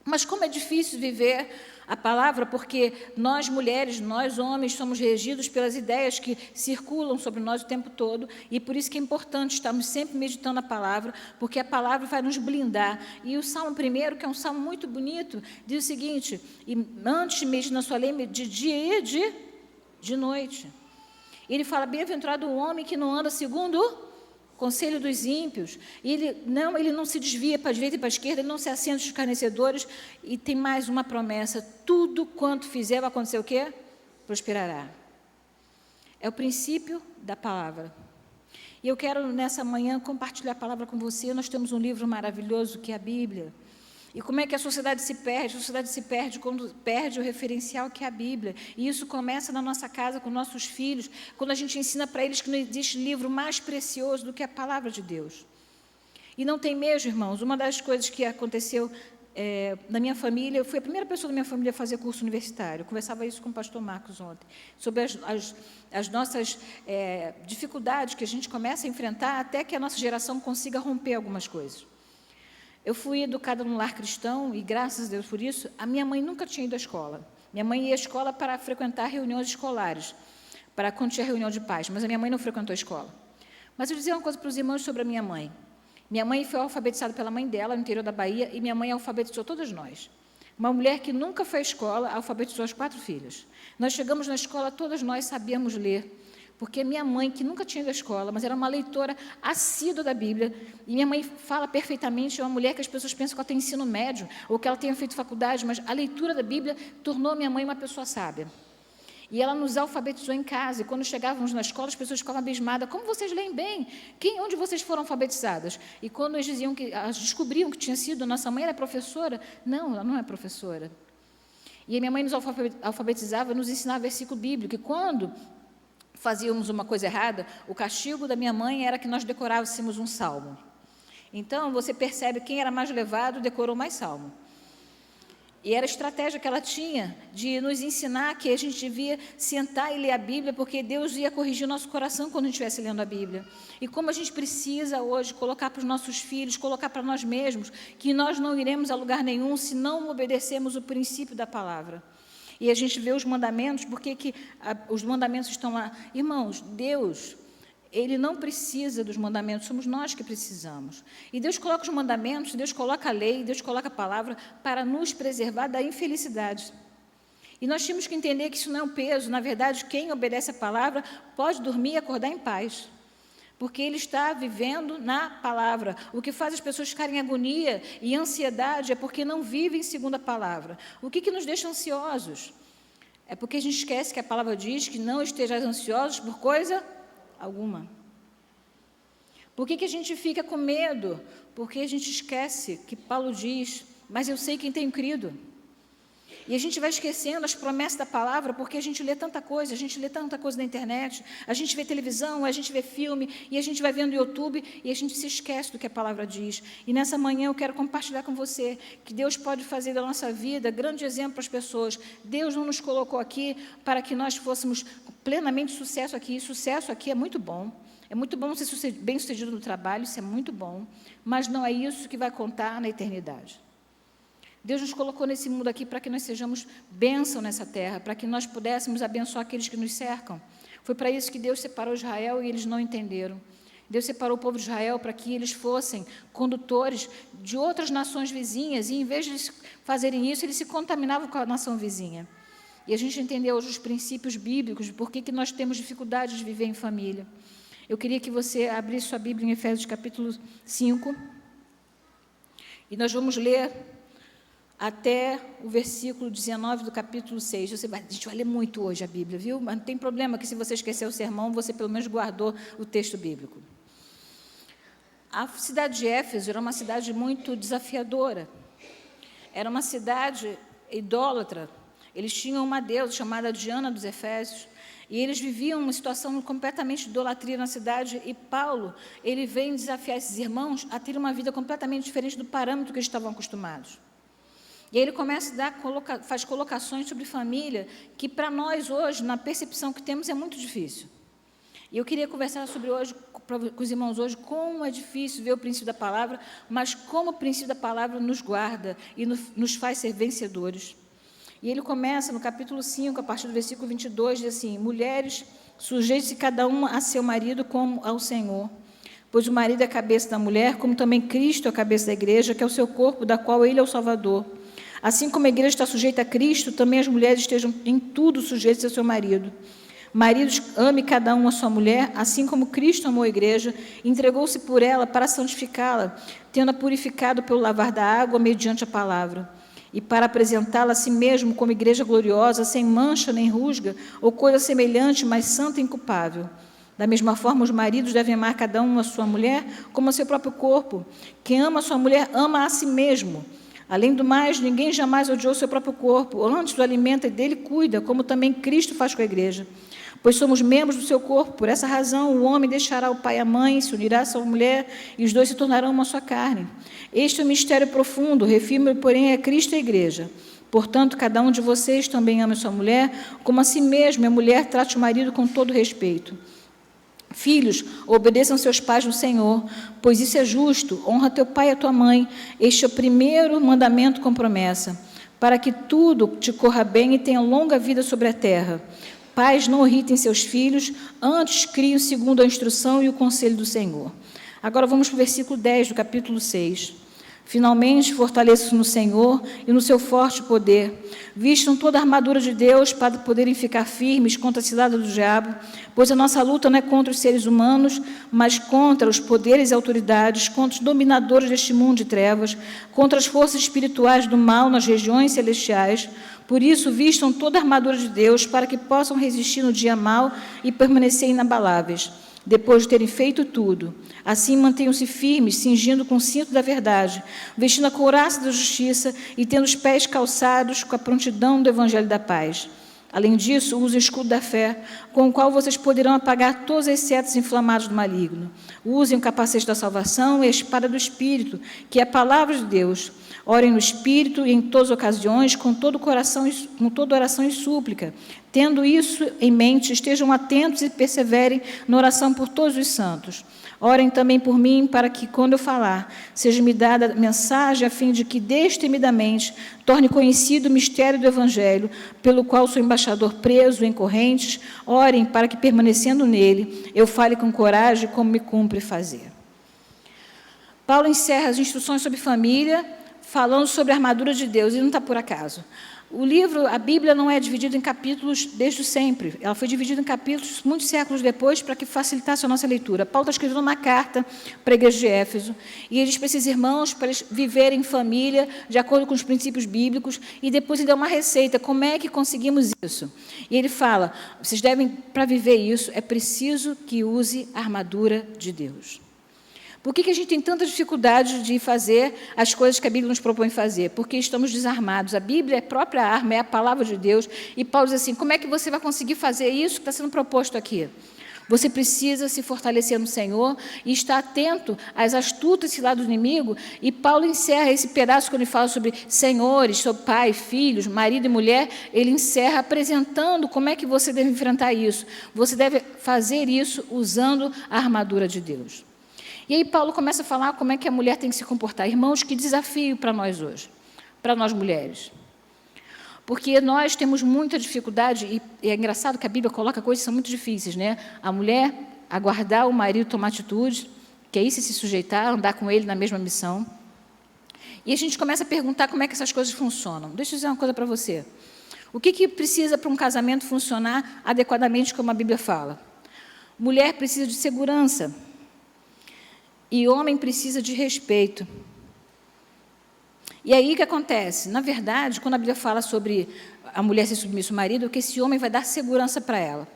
Mas como é difícil viver a palavra, porque nós mulheres, nós homens, somos regidos pelas ideias que circulam sobre nós o tempo todo, e por isso que é importante estarmos sempre meditando a palavra, porque a palavra vai nos blindar. E o Salmo 1, que é um salmo muito bonito, diz o seguinte, e antes medite na sua lei de dia e de noite. Ele fala, bem-aventurado o homem que não anda segundo conselho dos ímpios, ele não se desvia para a direita e para a esquerda, ele não se assenta dos escarnecedores, e tem mais uma promessa, tudo quanto fizer vai acontecer o quê? Prosperará. É o princípio da palavra. E eu quero, nessa manhã, compartilhar a palavra com você. Nós temos um livro maravilhoso, que é a Bíblia. E como é que a sociedade se perde? A sociedade se perde quando perde o referencial que é a Bíblia. E isso começa na nossa casa, com nossos filhos, quando a gente ensina para eles que não existe livro mais precioso do que a palavra de Deus. E não tem mesmo, irmãos. Uma das coisas que aconteceu na minha família, eu fui a primeira pessoa da minha família a fazer curso universitário. Eu conversava isso com o pastor Marcos ontem, sobre as nossas dificuldades que a gente começa a enfrentar até que a nossa geração consiga romper algumas coisas. Eu fui educada num lar cristão e, graças a Deus por isso, a minha mãe nunca tinha ido à escola. Minha mãe ia à escola para frequentar reuniões escolares, para quando tinha reunião de pais, mas a minha mãe não frequentou a escola. Mas eu vou dizer uma coisa para os irmãos sobre a minha mãe. Minha mãe foi alfabetizada pela mãe dela, no interior da Bahia, e minha mãe alfabetizou todas nós. Uma mulher que nunca foi à escola, alfabetizou as 4 filhas. Nós chegamos na escola, todas nós sabíamos ler, porque minha mãe, que nunca tinha ido à escola, mas era uma leitora assídua da Bíblia, e minha mãe fala perfeitamente, é uma mulher que as pessoas pensam que ela tem ensino médio, ou que ela tenha feito faculdade, mas a leitura da Bíblia tornou minha mãe uma pessoa sábia. E ela nos alfabetizou em casa, e quando chegávamos na escola, as pessoas ficavam abismadas, como vocês leem bem? Onde vocês foram alfabetizadas? E quando elas descobriam que tinha sido, nossa mãe era professora, não, ela não é professora. E a minha mãe nos alfabetizava, nos ensinava versículo bíblico, e quando fazíamos uma coisa errada, o castigo da minha mãe era que nós decorássemos um salmo. Então, você percebe, quem era mais levado decorou mais salmo. E era a estratégia que ela tinha de nos ensinar que a gente devia sentar e ler a Bíblia, porque Deus ia corrigir o nosso coração quando a gente estivesse lendo a Bíblia. E como a gente precisa hoje colocar para os nossos filhos, colocar para nós mesmos, que nós não iremos a lugar nenhum se não obedecermos o princípio da palavra. E a gente vê os mandamentos, porque os mandamentos estão lá. Irmãos, Deus, Ele não precisa dos mandamentos, somos nós que precisamos. E Deus coloca os mandamentos, Deus coloca a lei, Deus coloca a palavra para nos preservar da infelicidade. E nós temos que entender que isso não é um peso. Na verdade, quem obedece a palavra pode dormir e acordar em paz, porque ele está vivendo na palavra. O que faz as pessoas ficarem em agonia e ansiedade é porque não vivem segundo a palavra. O que nos deixa ansiosos? É porque a gente esquece que a palavra diz que não estejais ansiosos por coisa alguma. Por que a gente fica com medo? Porque a gente esquece que Paulo diz, mas eu sei quem tenho crido. E a gente vai esquecendo as promessas da palavra, porque a gente lê tanta coisa, na internet, a gente vê televisão, a gente vê filme, e a gente vai vendo YouTube, e a gente se esquece do que a palavra diz. E nessa manhã eu quero compartilhar com você que Deus pode fazer da nossa vida grande exemplo para as pessoas. Deus não nos colocou aqui para que nós fôssemos plenamente sucesso aqui. E sucesso aqui é muito bom. É muito bom ser bem-sucedido no trabalho, isso é muito bom, mas não é isso que vai contar na eternidade. Deus nos colocou nesse mundo aqui para que nós sejamos bênção nessa terra, para que nós pudéssemos abençoar aqueles que nos cercam. Foi para isso que Deus separou Israel e eles não entenderam. Deus separou o povo de Israel para que eles fossem condutores de outras nações vizinhas, e em vez de eles fazerem isso, eles se contaminavam com a nação vizinha. E a gente entendeu hoje os princípios bíblicos de por que nós temos dificuldade de viver em família. Eu queria que você abrisse sua Bíblia em Efésios capítulo 5, e nós vamos ler até o versículo 19 do capítulo 6. A gente vai ler muito hoje a Bíblia, viu? Mas não tem problema que se você esquecer o sermão, você pelo menos guardou o texto bíblico. A cidade de Éfeso era uma cidade muito desafiadora. Era uma cidade idólatra. Eles tinham uma deusa chamada Diana dos Efésios, e eles viviam uma situação completamente de idolatria na cidade, e Paulo, ele vem desafiar esses irmãos a ter uma vida completamente diferente do parâmetro que eles estavam acostumados. E aí ele começa a faz colocações sobre família, que para nós hoje, na percepção que temos, é muito difícil. E eu queria conversar sobre hoje, com os irmãos hoje, como é difícil ver o princípio da palavra, mas como o princípio da palavra nos guarda e nos faz ser vencedores. E ele começa no capítulo 5, a partir do versículo 22, diz assim: mulheres, sujeitem-se cada uma a seu marido como ao Senhor. Pois o marido é a cabeça da mulher, como também Cristo é a cabeça da igreja, que é o seu corpo, da qual ele é o Salvador. Assim como a igreja está sujeita a Cristo, também as mulheres estejam em tudo sujeitas ao seu marido. Maridos, ame cada um a sua mulher, assim como Cristo amou a igreja, entregou-se por ela para santificá-la, tendo-a purificado pelo lavar da água mediante a palavra, e para apresentá-la a si mesmo como igreja gloriosa, sem mancha nem rusga, ou coisa semelhante, mas santa e inculpável. Da mesma forma, os maridos devem amar cada um a sua mulher como a seu próprio corpo. Quem ama a sua mulher, ama a si mesmo. Além do mais, ninguém jamais odiou seu próprio corpo, antes o alimenta e dele cuida, como também Cristo faz com a igreja. Pois somos membros do seu corpo. Por essa razão, o homem deixará o pai e a mãe, se unirá à sua mulher, e os dois se tornarão uma só carne. Este é um mistério profundo, refiro-me, porém, a Cristo e a igreja. Portanto, cada um de vocês também ama a sua mulher, como a si mesmo, e a mulher trate o marido com todo respeito. Filhos, obedeçam seus pais no Senhor, pois isso é justo. Honra teu pai e a tua mãe. Este é o primeiro mandamento com promessa, para que tudo te corra bem e tenha longa vida sobre a terra. Pais, não irritem seus filhos, antes criem segundo a instrução e o conselho do Senhor. Agora vamos para o versículo 10 do capítulo 6. Finalmente, fortaleçam-se no Senhor e no seu forte poder. Vistam toda a armadura de Deus para poderem ficar firmes contra a cilada do diabo, pois a nossa luta não é contra os seres humanos, mas contra os poderes e autoridades, contra os dominadores deste mundo de trevas, contra as forças espirituais do mal nas regiões celestiais. Por isso, vistam toda a armadura de Deus para que possam resistir no dia mau e permanecer inabaláveis. Depois de terem feito tudo, assim mantenham-se firmes, cingindo com o cinto da verdade, vestindo a couraça da justiça e tendo os pés calçados com a prontidão do evangelho da paz. Além disso, use o escudo da fé, com o qual vocês poderão apagar todas as setas inflamadas do maligno. Usem o capacete da salvação e a espada do Espírito, que é a palavra de Deus. Orem no Espírito e em todas as ocasiões, com toda oração e súplica. Tendo isso em mente, estejam atentos e perseverem na oração por todos os santos. Orem também por mim, para que, quando eu falar, seja-me dada a mensagem, a fim de que, destemidamente, torne conhecido o mistério do Evangelho, pelo qual sou embaixador preso em correntes. Orem para que, permanecendo nele, eu fale com coragem, como me cumpre fazer. Paulo encerra as instruções sobre família, falando sobre a armadura de Deus, e não está por acaso. O livro, a Bíblia, não é dividida em capítulos desde sempre. Ela foi dividida em capítulos muitos séculos depois, para que facilitasse a nossa leitura. Paulo está escrevendo uma carta para a igreja de Éfeso, e ele diz para esses irmãos, para eles viverem em família, de acordo com os princípios bíblicos, e depois ele dá uma receita, como é que conseguimos isso? E ele fala, vocês devem, para viver isso, é preciso que use a armadura de Deus. Por que a gente tem tanta dificuldade de fazer as coisas que a Bíblia nos propõe fazer? Porque estamos desarmados. A Bíblia é a própria arma, é a palavra de Deus. E Paulo diz assim, como é que você vai conseguir fazer isso que está sendo proposto aqui? Você precisa se fortalecer no Senhor e estar atento às astutas ciladas do inimigo. E Paulo encerra esse pedaço, quando ele fala sobre senhores, sobre pai, filhos, marido e mulher, ele encerra apresentando como é que você deve enfrentar isso. Você deve fazer isso usando a armadura de Deus. E aí Paulo começa a falar como é que a mulher tem que se comportar. Irmãos, que desafio para nós hoje, para nós mulheres. Porque nós temos muita dificuldade, e é engraçado que a Bíblia coloca coisas que são muito difíceis, né? A mulher aguardar o marido tomar atitude, que é isso, se sujeitar, andar com ele na mesma missão. E a gente começa a perguntar como é que essas coisas funcionam. Deixa eu dizer uma coisa para você. O que precisa para um casamento funcionar adequadamente, como a Bíblia fala? Mulher precisa de segurança. E homem precisa de respeito. E aí o que acontece? Na verdade, quando a Bíblia fala sobre a mulher ser submissa ao marido, é que esse homem vai dar segurança para ela.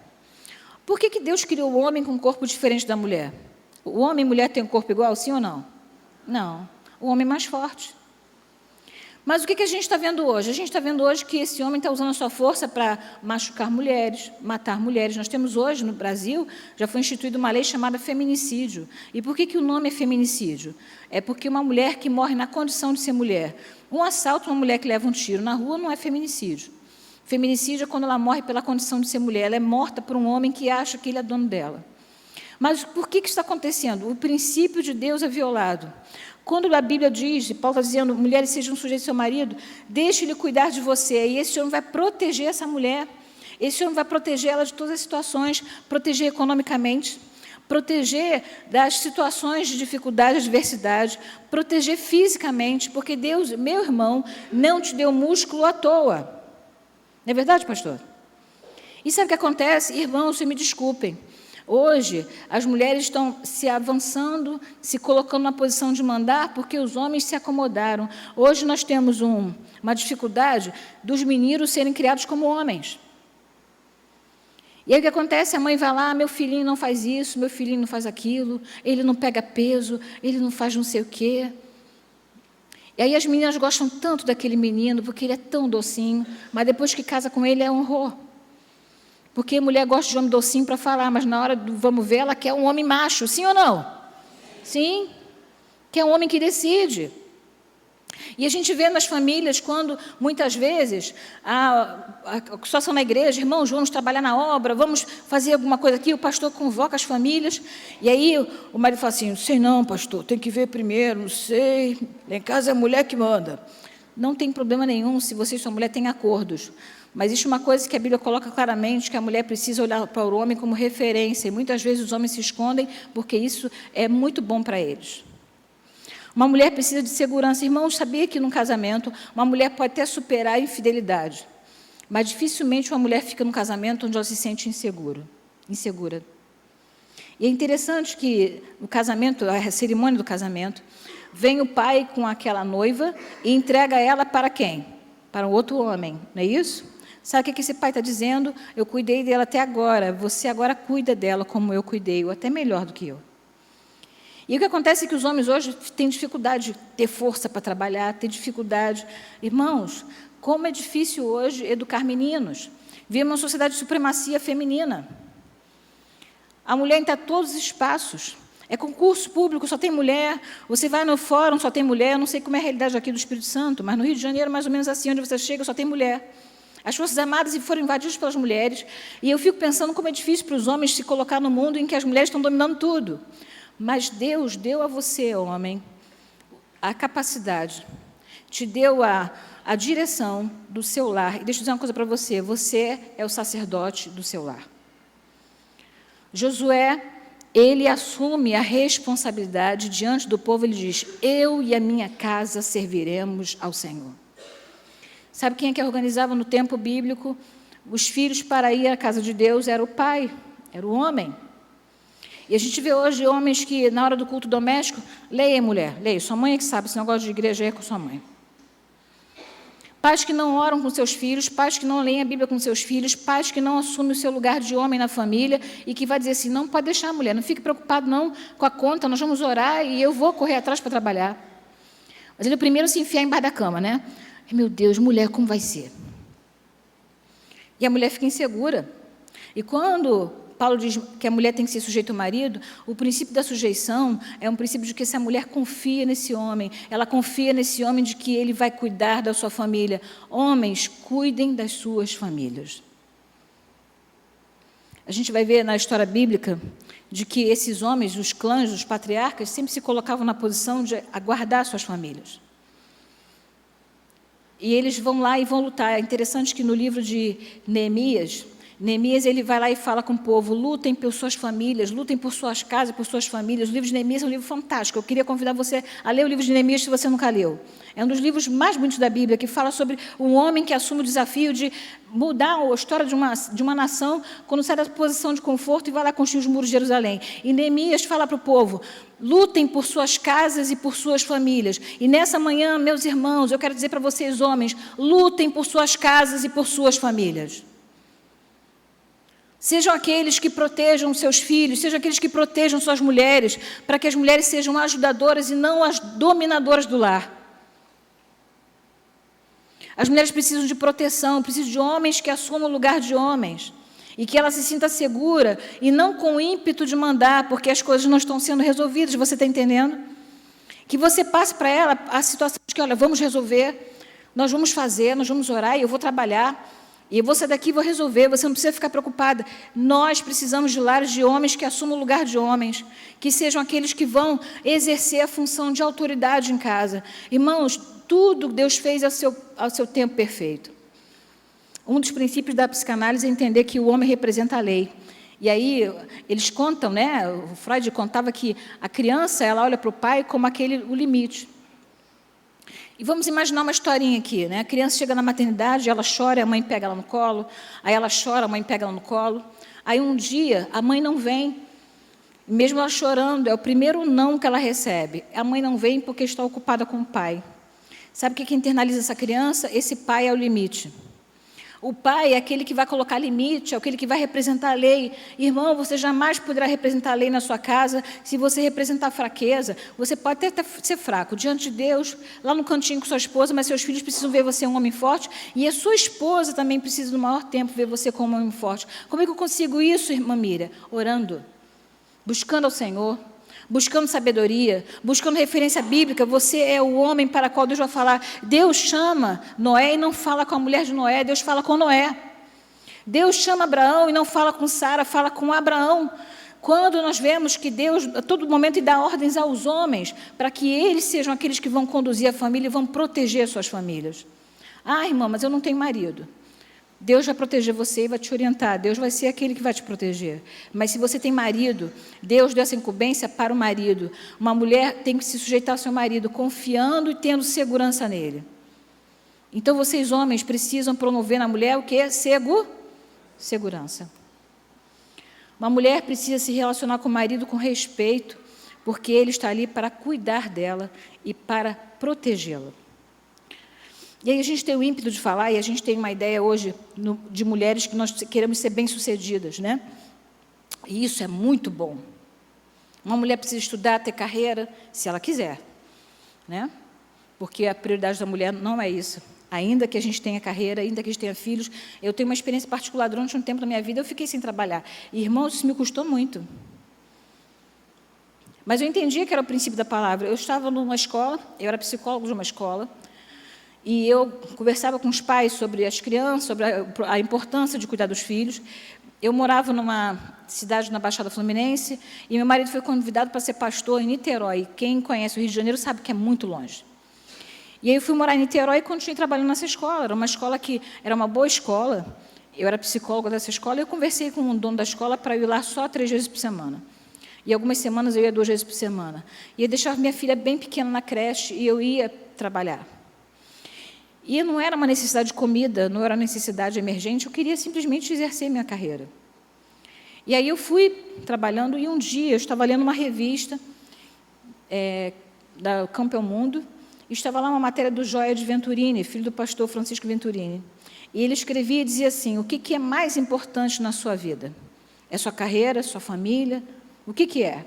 Por que Deus criou o homem com um corpo diferente da mulher? O homem e a mulher têm um corpo igual, sim ou não? Não. O homem é mais forte. Mas o que a gente está vendo hoje? A gente está vendo hoje que esse homem está usando a sua força para machucar mulheres, matar mulheres. Nós temos hoje, no Brasil, já foi instituída uma lei chamada feminicídio. E por que o nome é feminicídio? É porque uma mulher que morre na condição de ser mulher. Um assalto, uma mulher que leva um tiro na rua, não é feminicídio. Feminicídio é quando ela morre pela condição de ser mulher. Ela é morta por um homem que acha que ele é dono dela. Mas por que isso está acontecendo? O princípio de Deus é violado. Quando a Bíblia diz, e Paulo está dizendo, mulheres sejam sujeitas ao seu marido, deixe-lhe cuidar de você, e esse homem vai proteger essa mulher, esse homem vai proteger ela de todas as situações, proteger economicamente, proteger das situações de dificuldade, adversidade, proteger fisicamente, porque Deus, meu irmão, não te deu músculo à toa. Não é verdade, pastor? E sabe o que acontece? Irmãos, me desculpem, hoje, as mulheres estão se avançando, se colocando na posição de mandar, porque os homens se acomodaram. Hoje nós temos uma dificuldade dos meninos serem criados como homens. E aí o que acontece? A mãe vai lá, meu filhinho não faz isso, meu filhinho não faz aquilo, ele não pega peso, ele não faz não sei o quê. E aí as meninas gostam tanto daquele menino, porque ele é tão docinho, mas depois que casa com ele é um horror. Porque a mulher gosta de homem docinho para falar, mas na hora do vamos ver, ela quer um homem macho, sim ou não? Sim, quer um homem que decide. E a gente vê nas famílias, quando muitas vezes a situação na igreja, irmãos, vamos trabalhar na obra, vamos fazer alguma coisa aqui, o pastor convoca as famílias, e aí o marido fala assim, não sei não, pastor, tem que ver primeiro, não sei, lá em casa é a mulher que manda. Não tem problema nenhum se você e sua mulher têm acordos. Mas existe uma coisa que a Bíblia coloca claramente, que a mulher precisa olhar para o homem como referência, e muitas vezes os homens se escondem, porque isso é muito bom para eles. Uma mulher precisa de segurança. Irmãos, sabia que num casamento, uma mulher pode até superar a infidelidade, mas dificilmente uma mulher fica num casamento onde ela se sente insegura. E é interessante que no casamento, a cerimônia do casamento, vem o pai com aquela noiva e entrega ela para quem? Para um outro homem, não é isso? Sabe o que esse pai está dizendo? Eu cuidei dela até agora, você agora cuida dela como eu cuidei, ou até melhor do que eu. E o que acontece é que os homens hoje têm dificuldade de ter força para trabalhar, têm dificuldade. Irmãos, Como é difícil hoje educar meninos. Vivemos uma sociedade de supremacia feminina. A mulher entra em todos os espaços. É concurso público, só tem mulher. Você vai no fórum, só tem mulher. Eu não sei como é a realidade aqui do Espírito Santo, mas no Rio de Janeiro, mais ou menos assim, onde você chega, só tem mulher. As Forças Armadas foram invadidas pelas mulheres. E eu fico pensando como é difícil para os homens se colocar no mundo em que as mulheres estão dominando tudo. Mas Deus deu a você, homem, a capacidade, te deu a direção do seu lar. E deixa eu dizer uma coisa para você, você é o sacerdote do seu lar. Josué, ele assume a responsabilidade diante do povo, ele diz, eu e a minha casa serviremos ao Senhor. Sabe quem é que organizava no tempo bíblico os filhos para ir à casa de Deus? Era o pai, era o homem. E a gente vê hoje homens que, na hora do culto doméstico, leia, mulher, leia, sua mãe é que sabe, esse negócio de igreja é com sua mãe. Pais que não oram com seus filhos, pais que não leem a Bíblia com seus filhos, pais que não assumem o seu lugar de homem na família e que vai dizer assim, não pode deixar a mulher, não fique preocupado não com a conta, nós vamos orar e eu vou correr atrás para trabalhar. Mas ele primeiro se enfiar embaixo da cama, né? Meu Deus, mulher, como vai ser? E a mulher fica insegura. E quando Paulo diz que a mulher tem que ser sujeita ao marido, o princípio da sujeição é um princípio de que essa mulher confia nesse homem, ela confia nesse homem de que ele vai cuidar da sua família. Homens, cuidem das suas famílias. A gente vai ver na história bíblica de que esses homens, os clãs, os patriarcas, sempre se colocavam na posição de aguardar suas famílias. E eles vão lá e vão lutar. É interessante que no livro de Neemias, ele vai lá e fala com o povo, lutem por suas famílias, lutem por suas casas, por suas famílias. O livro de Neemias é um livro fantástico. Eu queria convidar você a ler o livro de Neemias se você nunca leu. É um dos livros mais bonitos da Bíblia, que fala sobre um homem que assume o desafio de mudar a história de uma nação quando sai da posição de conforto e vai lá construir os muros de Jerusalém. E Neemias fala para o povo, lutem por suas casas e por suas famílias. E nessa manhã, meus irmãos, eu quero dizer para vocês, homens, lutem por suas casas e por suas famílias. Sejam aqueles que protejam seus filhos, sejam aqueles que protejam suas mulheres, para que as mulheres sejam ajudadoras e não as dominadoras do lar. As mulheres precisam de proteção, precisam de homens que assumam o lugar de homens, e que ela se sinta segura, e não com ímpeto de mandar, porque as coisas não estão sendo resolvidas, você está entendendo? Que você passe para ela a situação de que, olha, vamos resolver, nós vamos fazer, nós vamos orar, e eu vou trabalhar, e eu vou sair daqui e vou resolver, você não precisa ficar preocupada. Nós precisamos de lares de homens que assumam o lugar de homens, que sejam aqueles que vão exercer a função de autoridade em casa. Irmãos, tudo Deus fez ao seu tempo perfeito. Um dos princípios da psicanálise é entender que o homem representa a lei. E aí, eles contam, né? O Freud contava que a criança, ela olha para o pai como o limite. E vamos imaginar uma historinha aqui, né? A criança chega na maternidade, ela chora, a mãe pega ela no colo, aí ela chora, a mãe pega ela no colo, aí um dia a mãe não vem, mesmo ela chorando, é o primeiro não que ela recebe, a mãe não vem porque está ocupada com o pai. Sabe o que internaliza essa criança? Esse pai é o limite. O pai é aquele que vai colocar limite, é aquele que vai representar a lei. Irmão, você jamais poderá representar a lei na sua casa se você representar fraqueza. Você pode até ser fraco diante de Deus, lá no cantinho com sua esposa, mas seus filhos precisam ver você um homem forte, e a sua esposa também precisa, no maior tempo, ver você como um homem forte. Como é que eu consigo isso, irmã Miriam? Orando, buscando ao Senhor, buscando sabedoria, buscando referência bíblica. Você é o homem para o qual Deus vai falar. Deus chama Noé e não fala com a mulher de Noé, Deus fala com Noé. Deus chama Abraão e não fala com Sara, fala com Abraão. Quando nós vemos que Deus, a todo momento, dá ordens aos homens, para que eles sejam aqueles que vão conduzir a família e vão proteger suas famílias. Ah, irmã, mas eu não tenho marido. Deus vai proteger você e vai te orientar. Deus vai ser aquele que vai te proteger. Mas se você tem marido, Deus deu essa incumbência para o marido. Uma mulher tem que se sujeitar ao seu marido, confiando e tendo segurança nele. Então, vocês, homens, precisam promover na mulher o quê? Segurança. Uma mulher precisa se relacionar com o marido com respeito, porque ele está ali para cuidar dela e para protegê-la. E aí a gente tem o ímpeto de falar, e a gente tem uma ideia hoje de mulheres que nós queremos ser bem-sucedidas, né? E isso é muito bom. Uma mulher precisa estudar, ter carreira, se ela quiser, né? Porque a prioridade da mulher não é isso. Ainda que a gente tenha carreira, ainda que a gente tenha filhos, eu tenho uma experiência particular. Durante um tempo da minha vida, eu fiquei sem trabalhar. E, irmãos, isso me custou muito. Mas eu entendia que era o princípio da palavra. Eu estava numa escola, eu era psicólogo de uma escola, e eu conversava com os pais sobre as crianças, sobre a importância de cuidar dos filhos. Eu morava numa cidade na Baixada Fluminense, e meu marido foi convidado para ser pastor em Niterói. Quem conhece o Rio de Janeiro sabe que é muito longe. E aí eu fui morar em Niterói e continuei trabalhando nessa escola. Era uma escola que era uma boa escola. Eu era psicóloga dessa escola, e eu conversei com o dono da escola para ir lá só 3 vezes por semana. E algumas semanas eu ia 2 vezes por semana. E eu deixava minha filha bem pequena na creche e eu ia trabalhar. E não era uma necessidade de comida, não era uma necessidade emergente, eu queria simplesmente exercer minha carreira. E aí eu fui trabalhando, e um dia eu estava lendo uma revista da Campo ao Mundo, e estava lá uma matéria do Joia de Venturini, filho do pastor Francisco Venturini. E ele escrevia e dizia assim: o que é mais importante na sua vida? É sua carreira, sua família? O que é?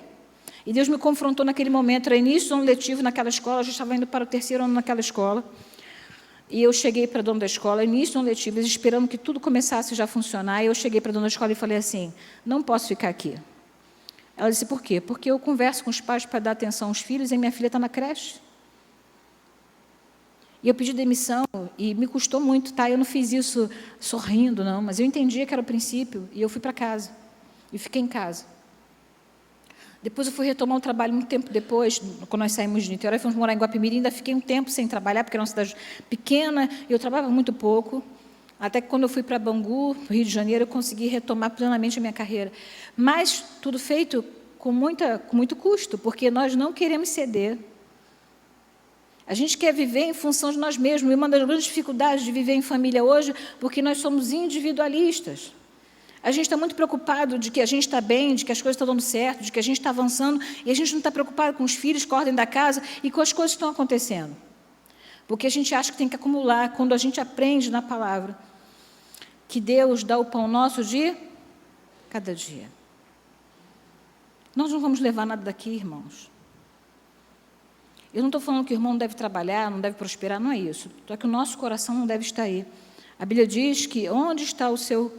E Deus me confrontou naquele momento. Era início do ano letivo naquela escola, eu já estava indo para o 3º ano naquela escola. E eu cheguei para a dona da escola, início do ano letivo, eles esperando que tudo começasse já a funcionar. E eu cheguei para a dona da escola e falei assim: não posso ficar aqui. Ela disse: por quê? Porque eu converso com os pais para dar atenção aos filhos e minha filha está na creche. E eu pedi demissão, e me custou muito, tá? Eu não fiz isso sorrindo, não, mas eu entendia que era o princípio, e eu fui para casa, e fiquei em casa. Depois eu fui retomar o trabalho muito tempo depois, quando nós saímos de Niterói, fomos morar em Guapimirim, ainda fiquei um tempo sem trabalhar, porque era uma cidade pequena, e eu trabalhava muito pouco, até que quando eu fui para Bangu, no Rio de Janeiro, eu consegui retomar plenamente a minha carreira. Mas tudo feito com muito custo, porque nós não queremos ceder. A gente quer viver em função de nós mesmos, e uma das grandes dificuldades de viver em família hoje, porque nós somos individualistas. A gente está muito preocupado de que a gente está bem, de que as coisas estão dando certo, de que a gente está avançando, e a gente não está preocupado com os filhos, com a ordem da casa e com as coisas que estão acontecendo. Porque a gente acha que tem que acumular, quando a gente aprende na palavra que Deus dá o pão nosso de cada dia. Nós não vamos levar nada daqui, irmãos. Eu não estou falando que o irmão não deve trabalhar, não deve prosperar, não é isso. Só que o nosso coração não deve estar aí. A Bíblia diz que onde está o seu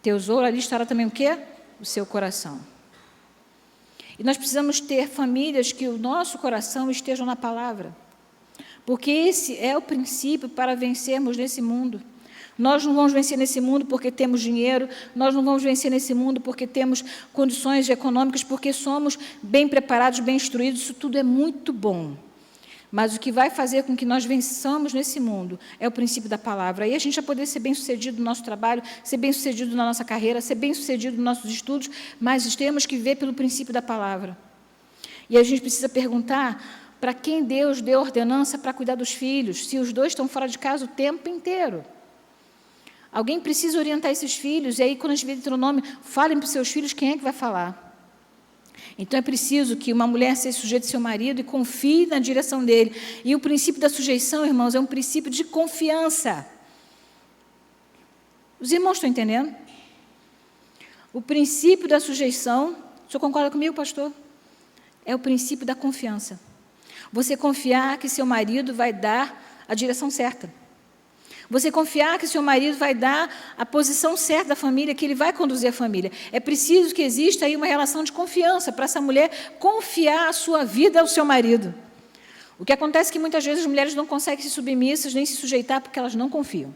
tesouro, ali estará também o quê? O seu coração. E nós precisamos ter famílias que o nosso coração esteja na palavra. Porque esse é o princípio para vencermos nesse mundo. Nós não vamos vencer nesse mundo porque temos dinheiro, nós não vamos vencer nesse mundo porque temos condições econômicas, porque somos bem preparados, bem instruídos, isso tudo é muito bom. Mas o que vai fazer com que nós vençamos nesse mundo é o princípio da palavra. Aí a gente vai poder ser bem-sucedido no nosso trabalho, ser bem-sucedido na nossa carreira, ser bem-sucedido nos nossos estudos, mas temos que ver pelo princípio da palavra. E a gente precisa perguntar para quem Deus deu ordenança para cuidar dos filhos, se os dois estão fora de casa o tempo inteiro. Alguém precisa orientar esses filhos, e aí quando a gente vê Deuteronômio, falem para os seus filhos, quem é que vai falar? Então é preciso que uma mulher seja sujeita ao seu marido e confie na direção dele. E o princípio da sujeição, irmãos, é um princípio de confiança. Os irmãos estão entendendo? O princípio da sujeição, o senhor concorda comigo, pastor? É o princípio da confiança. Você confiar que seu marido vai dar a direção certa. Você confiar que seu marido vai dar a posição certa da família, que ele vai conduzir a família. É preciso que exista aí uma relação de confiança para essa mulher confiar a sua vida ao seu marido. O que acontece é que muitas vezes as mulheres não conseguem ser submissas nem se sujeitar porque elas não confiam.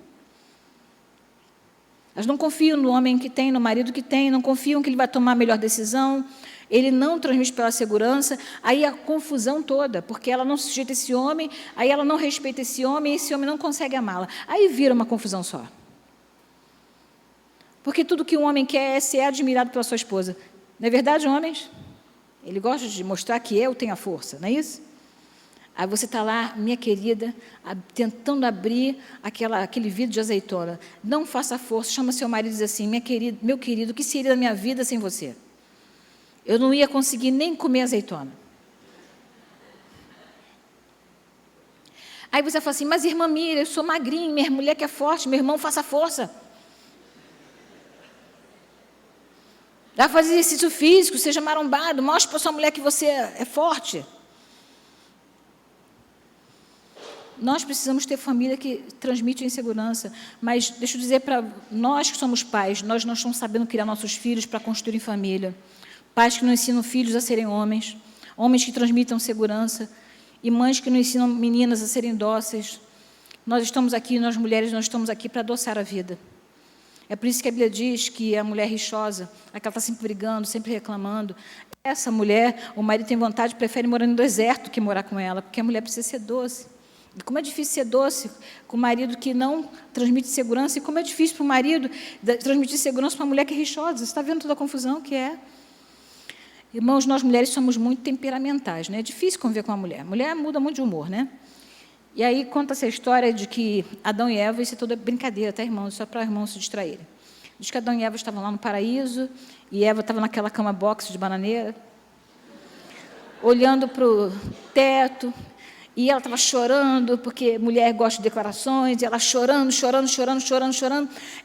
Elas não confiam no homem que tem, no marido que tem, não confiam que ele vai tomar a melhor decisão, ele não transmite pela segurança, aí a confusão toda, porque ela não se sujeita a esse homem, aí ela não respeita esse homem, e esse homem não consegue amá-la. Aí vira uma confusão só. Porque tudo que um homem quer é ser admirado pela sua esposa. Não é verdade, homens? Ele gosta de mostrar que eu tenho a força, não é isso? Aí você está lá, minha querida, tentando abrir aquele vidro de azeitona. Não faça força, chama seu marido e diz assim: meu querido, o que seria da minha vida sem você? Eu não ia conseguir nem comer azeitona. Aí você fala assim: mas irmã Mira, eu sou magrinha, minha mulher que é forte, meu irmão, faça força. Vai fazer exercício físico, seja marombado, mostre para sua mulher que você é forte. nós precisamos ter família que transmite insegurança, mas deixa eu dizer para nós que somos pais, nós não estamos sabendo criar nossos filhos para construir família. Pais que não ensinam filhos a serem homens, homens que transmitam segurança, e mães que não ensinam meninas a serem dóceis. Nós estamos aqui, nós mulheres, nós estamos aqui para adoçar a vida. É por isso que a Bíblia diz que a mulher rixosa, aquela está sempre brigando, sempre reclamando, essa mulher, o marido tem vontade, prefere morar no deserto que morar com ela, porque a mulher precisa ser doce. E como é difícil ser doce com o marido que não transmite segurança, e como é difícil para o marido transmitir segurança para uma mulher que é rixosa. Você está vendo toda a confusão que é? Irmãos, nós mulheres somos muito temperamentais, né? É difícil conviver com a mulher. A mulher muda muito de humor, né? E aí conta-se a história de que Adão e Eva, isso é toda brincadeira, tá, irmãos? Só para irmãos se distraírem. Diz que Adão e Eva estavam lá no paraíso, e Eva estava naquela cama box de bananeira, olhando para o teto, e ela estava chorando, porque mulher gosta de declarações, e ela chorando.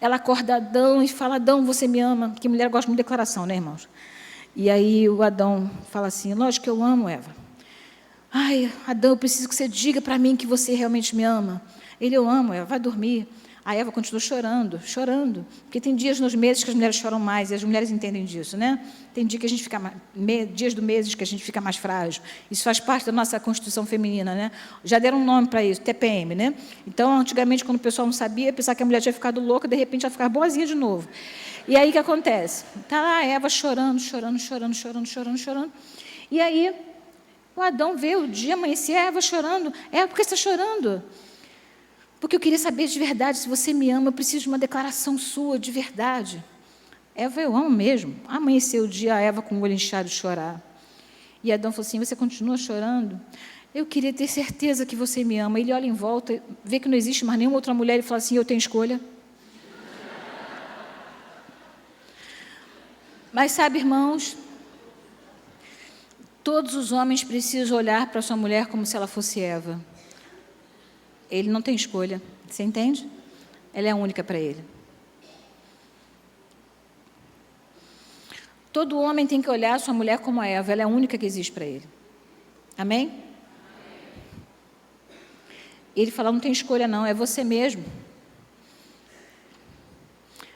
Ela acorda Adão e fala: Adão, você me ama? Porque mulher gosta muito de declaração, né, irmãos? E aí o Adão fala assim: lógico que eu amo, Eva. Ai, Adão, eu preciso que você diga para mim que você realmente me ama. Ele: eu amo, Eva, vai dormir. A Eva continuou chorando, porque tem dias nos meses que as mulheres choram mais, e as mulheres entendem disso, né? Tem dia que a gente fica dias do mês que a gente fica mais frágil. Isso faz parte da nossa constituição feminina, né? Já deram um nome para isso, TPM, né? Então, antigamente, quando o pessoal não sabia, pensava que a mulher tinha ficado louca, de repente ela ficava boazinha de novo. E aí o que acontece? Está lá a Eva chorando. E aí o Adão vê o dia amanhecer, a Eva chorando. Eva, por que você está chorando? Porque eu queria saber de verdade se você me ama, eu preciso de uma declaração sua, de verdade. Eva, eu amo mesmo. Amanheceu o dia, a Eva com o olho inchado de chorar. E Adão falou assim: você continua chorando? Eu queria ter certeza que você me ama. Ele olha em volta, vê que não existe mais nenhuma outra mulher e fala assim: eu tenho escolha. Mas sabe, irmãos, todos os homens precisam olhar para sua mulher como se ela fosse Eva. Ele não tem escolha, você entende? Ela é a única para ele. Todo homem tem que olhar a sua mulher como a Eva, ela é a única que existe para ele. Amém? Ele fala: não tem escolha não, é você mesmo.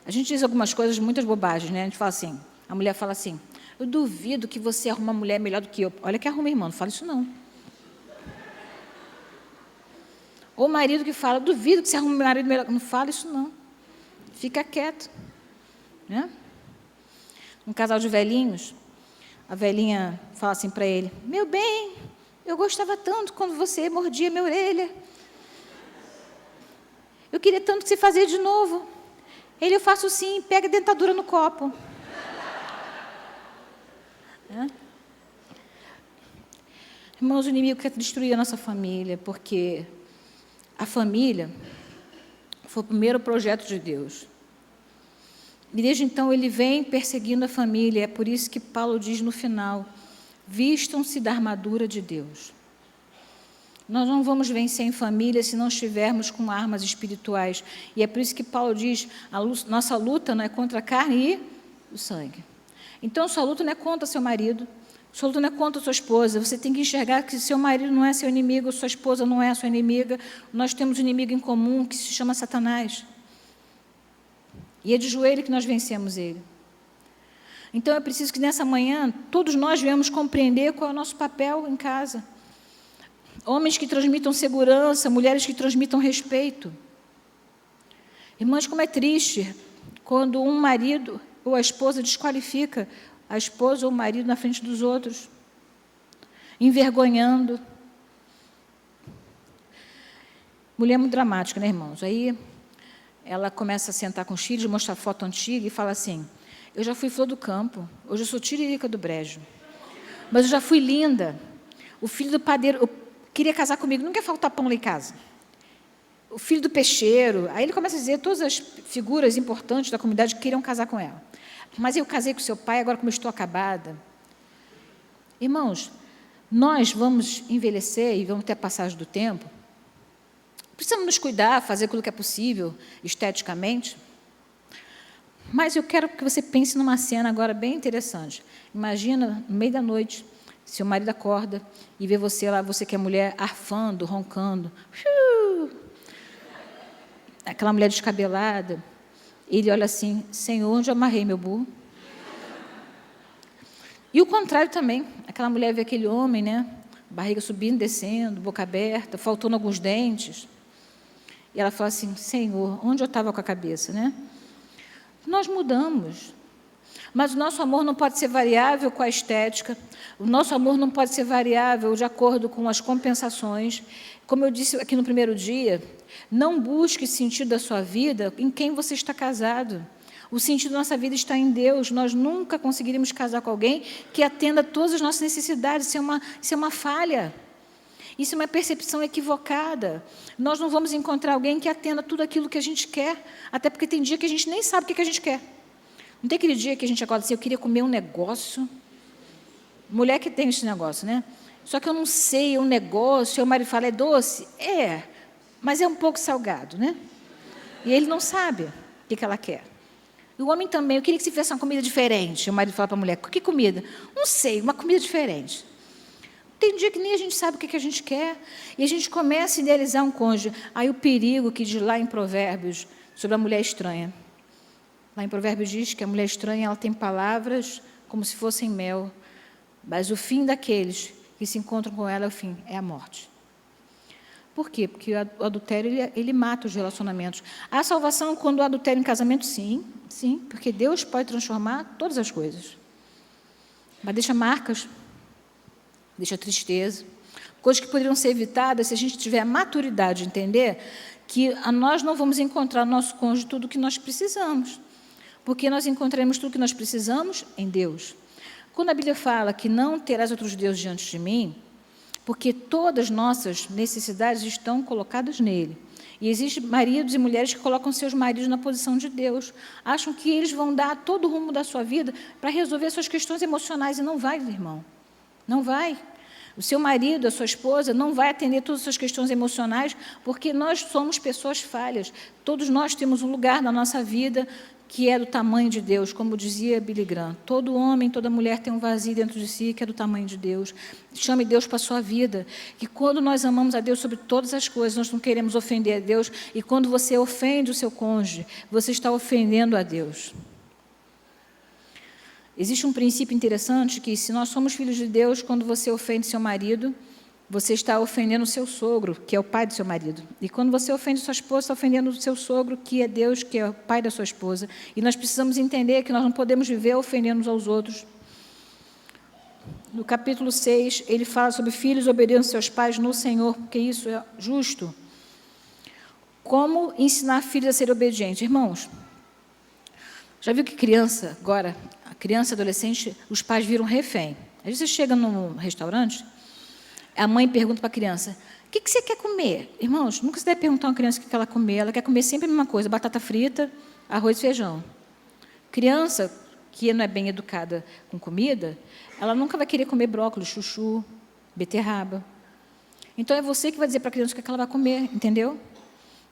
A gente diz algumas coisas, muitas bobagens, né? A gente fala assim, a mulher fala assim: eu duvido que você arruma uma mulher melhor do que eu. Olha que arruma, irmão, não fala isso não. Ou o marido que fala: duvido que você arruma um marido melhor. Não fala isso não. Fica quieto. Né? Um casal de velhinhos, a velhinha fala assim para ele: meu bem, eu gostava tanto quando você mordia minha orelha. Eu queria tanto que você fazia de novo. Ele: eu faço sim, pega a dentadura no copo. Irmãos, o inimigo quer destruir a nossa família, porque a família foi o primeiro projeto de Deus. E desde então ele vem perseguindo a família. É por isso que Paulo diz no final: vistam-se da armadura de Deus. Nós não vamos vencer em família se não estivermos com armas espirituais. E é por isso que Paulo diz: nossa luta não é contra a carne e o sangue. Então, sua luta não é contra seu marido, sua luta não é contra sua esposa. Você tem que enxergar que seu marido não é seu inimigo, sua esposa não é sua inimiga. Nós temos um inimigo em comum que se chama Satanás. E é de joelho que nós vencemos ele. Então, é preciso que nessa manhã todos nós venhamos compreender qual é o nosso papel em casa. Homens que transmitam segurança, mulheres que transmitam respeito. Irmãs, como é triste quando um marido ou a esposa desqualifica a esposa ou o marido na frente dos outros, envergonhando. Mulher muito dramática, né, irmãos? Aí ela começa a sentar com os filhos, mostra foto antiga e fala assim: eu já fui flor do campo, hoje eu sou tiririca do brejo, mas eu já fui linda. O filho do padeiro queria casar comigo, não quer faltar pão lá em casa. O filho do peixeiro. Aí ele começa a dizer todas as figuras importantes da comunidade que queriam casar com ela. Mas eu casei com seu pai, agora como eu estou acabada. Irmãos, nós vamos envelhecer e vamos ter a passagem do tempo. Precisamos nos cuidar, fazer aquilo que é possível, esteticamente. Mas eu quero que você pense numa cena agora bem interessante. Imagina, no meio da noite, seu marido acorda e vê você lá, você que é mulher, arfando, roncando. aquela mulher descabelada, ele olha assim, Senhor, onde eu amarrei meu burro? E o contrário também, aquela mulher vê aquele homem, né? Barriga subindo, descendo, boca aberta, faltando alguns dentes. E ela fala assim, Senhor, onde eu estava com a cabeça, né? Nós mudamos. Mas o nosso amor não pode ser variável com a estética, o nosso amor não pode ser variável de acordo com as compensações. Como eu disse aqui no primeiro dia, não busque sentido da sua vida em quem você está casado. O sentido da nossa vida está em Deus. Nós nunca conseguiríamos casar com alguém que atenda todas as nossas necessidades. Isso é uma falha. Isso é uma percepção equivocada. Nós não vamos encontrar alguém que atenda tudo aquilo que a gente quer, até porque tem dia que a gente nem sabe o que a gente quer. Não tem aquele dia que a gente acorda assim, eu queria comer um negócio. Mulher que tem esse negócio, né? Só que eu não sei, o negócio, o marido fala, é doce? É, mas é um pouco salgado, né? E ele não sabe o que ela quer. E o homem também, eu queria que você fizesse uma comida diferente. O marido fala para a mulher, que comida? Não sei, uma comida diferente. Tem dia que nem a gente sabe o que a gente quer. E a gente começa a idealizar um cônjuge. Aí o perigo que diz lá em Provérbios, sobre a mulher estranha. Lá em Provérbios diz que a mulher estranha, ela tem palavras como se fossem mel. Mas o fim daqueles que se encontram com ela, o fim, é a morte. Por quê? Porque o adultério, ele mata os relacionamentos. Há salvação quando o adultério em casamento? Sim, sim, porque Deus pode transformar todas as coisas. Mas deixa marcas, deixa tristeza, coisas que poderiam ser evitadas se a gente tiver a maturidade de entender que nós não vamos encontrar no nosso cônjuge tudo o que nós precisamos, porque nós encontraremos tudo o que nós precisamos em Deus. Quando a Bíblia fala que não terás outros deuses diante de mim, porque todas as nossas necessidades estão colocadas nele. E existem maridos e mulheres que colocam seus maridos na posição de Deus, acham que eles vão dar todo o rumo da sua vida para resolver suas questões emocionais, e não vai, irmão, não vai. O seu marido, a sua esposa, não vai atender todas as suas questões emocionais, porque nós somos pessoas falhas. Todos nós temos um lugar na nossa vida que é do tamanho de Deus, como dizia Billy Graham. Todo homem, toda mulher tem um vazio dentro de si que é do tamanho de Deus. Chame Deus para a sua vida. Que quando nós amamos a Deus sobre todas as coisas, nós não queremos ofender a Deus. E quando você ofende o seu cônjuge, você está ofendendo a Deus. Existe um princípio interessante que, se nós somos filhos de Deus, quando você ofende seu marido, você está ofendendo o seu sogro, que é o pai do seu marido. E quando você ofende sua esposa, está ofendendo o seu sogro, que é Deus, que é o pai da sua esposa. E nós precisamos entender que nós não podemos viver ofendendo uns aos outros. No capítulo 6, ele fala sobre filhos obedecendo seus pais no Senhor, porque isso é justo. Como ensinar filhos a serem obedientes? Irmãos, já viu que criança, agora, a criança, adolescente, os pais viram refém. Às vezes você chega num restaurante, a mãe pergunta para a criança, o que você quer comer? Irmãos, nunca se deve perguntar a uma criança o que ela quer comer. Ela quer comer sempre a mesma coisa, batata frita, arroz e feijão. Criança que não é bem educada com comida, ela nunca vai querer comer brócolis, chuchu, beterraba. Então, é você que vai dizer para a criança o que ela vai comer, entendeu?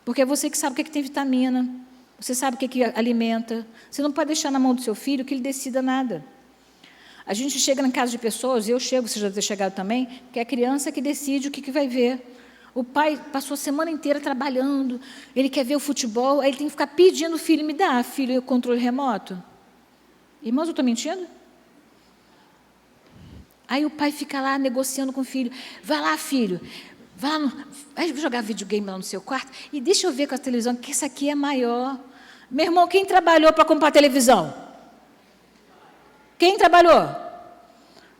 Porque é você que sabe o que tem vitamina, você sabe o que alimenta. Você não pode deixar na mão do seu filho que ele decida nada. A gente chega na casa de pessoas, eu chego, você já deve ter chegado também, que é a criança que decide o que vai ver. O pai passou a semana inteira trabalhando, ele quer ver o futebol, aí ele tem que ficar pedindo, filho, me dá, filho, o controle remoto. Irmãos, eu estou mentindo? Aí o pai fica lá negociando com o filho, vai lá, filho, vai jogar videogame lá no seu quarto, e deixa eu ver com a televisão, que essa aqui é maior. Meu irmão, quem trabalhou para comprar televisão? Quem trabalhou?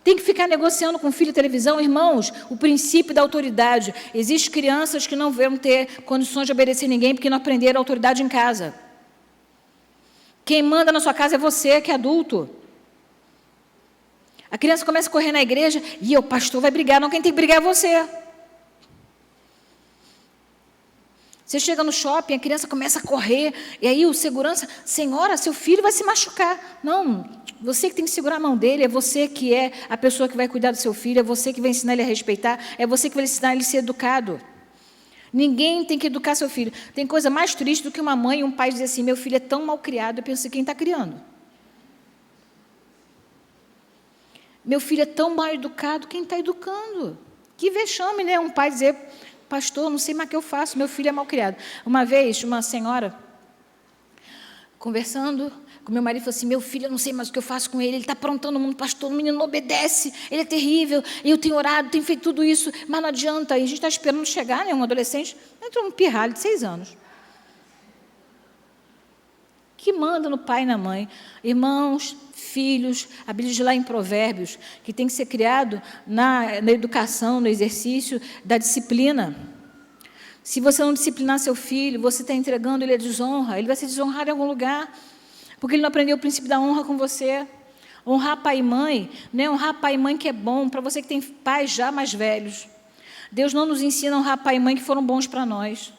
Tem que ficar negociando com o filho televisão, irmãos, o princípio da autoridade. Existem crianças que não vão ter condições de obedecer ninguém porque não aprenderam a autoridade em casa. Quem manda na sua casa é você, que é adulto. A criança começa a correr na igreja e o pastor vai brigar. Não, quem tem que brigar é você. Você chega no shopping, a criança começa a correr, e aí o segurança, senhora, seu filho vai se machucar. Não, você que tem que segurar a mão dele, é você que é a pessoa que vai cuidar do seu filho, é você que vai ensinar ele a respeitar, é você que vai ensinar ele a ser educado. Ninguém tem que educar seu filho. Tem coisa mais triste do que uma mãe e um pai dizer assim, meu filho é tão mal criado, eu penso, quem está criando? Meu filho é tão mal educado, quem está educando? Que vexame, né? Um pai dizer pastor, não sei mais o que eu faço, meu filho é mal criado. Uma vez, uma senhora, conversando com meu marido, falou assim, meu filho, eu não sei mais o que eu faço com ele está aprontando o mundo, pastor, o menino não obedece, ele é terrível, eu tenho orado, tenho feito tudo isso, mas não adianta, e a gente está esperando chegar, né, um adolescente, entrou um pirralho de 6 anos, que manda no pai e na mãe, irmãos, filhos, a Bíblia diz lá em Provérbios, que tem que ser criado na educação, no exercício da disciplina. Se você não disciplinar seu filho, você está entregando ele à desonra, ele vai ser desonrado em algum lugar, porque ele não aprendeu o princípio da honra com você. Honrar pai e mãe, não é honrar pai e mãe que é bom, para você que tem pais já mais velhos. Deus não nos ensina a honrar pai e mãe que foram bons para nós.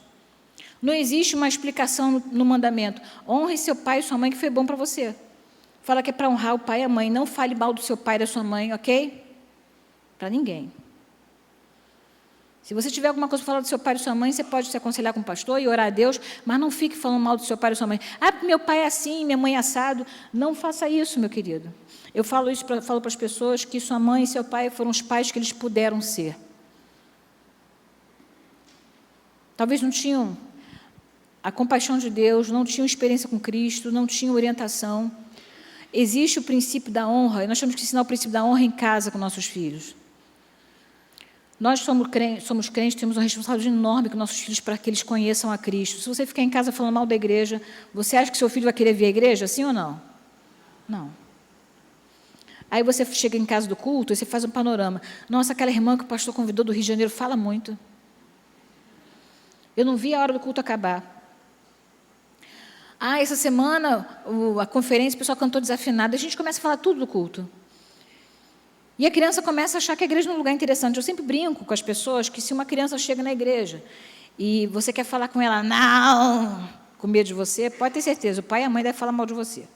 Não existe uma explicação no mandamento. Honre seu pai e sua mãe que foi bom para você. Fala que é para honrar o pai e a mãe. Não fale mal do seu pai e da sua mãe, ok? Para ninguém. Se você tiver alguma coisa para falar do seu pai e da sua mãe, você pode se aconselhar com o pastor e orar a Deus, mas não fique falando mal do seu pai e da sua mãe. Ah, meu pai é assim, minha mãe é assado. Não faça isso, meu querido. Eu falo para as pessoas que sua mãe e seu pai foram os pais que eles puderam ser. Talvez não tinham a compaixão de Deus, não tinham experiência com Cristo, não tinham orientação. Existe o princípio da honra, e nós temos que ensinar o princípio da honra em casa com nossos filhos. Nós somos crentes, temos uma responsabilidade enorme com nossos filhos para que eles conheçam a Cristo. Se você ficar em casa falando mal da igreja, você acha que seu filho vai querer vir à igreja, sim ou não? Não. Aí você chega em casa do culto e você faz um panorama. Nossa, aquela irmã que o pastor convidou do Rio de Janeiro fala muito. Eu não vi a hora do culto acabar. Ah, essa semana, a conferência, o pessoal cantou desafinado. A gente começa a falar tudo do culto. E a criança começa a achar que a igreja é um lugar interessante. Eu sempre brinco com as pessoas que se uma criança chega na igreja e você quer falar com ela, não, com medo de você, pode ter certeza, o pai e a mãe devem falar mal de você.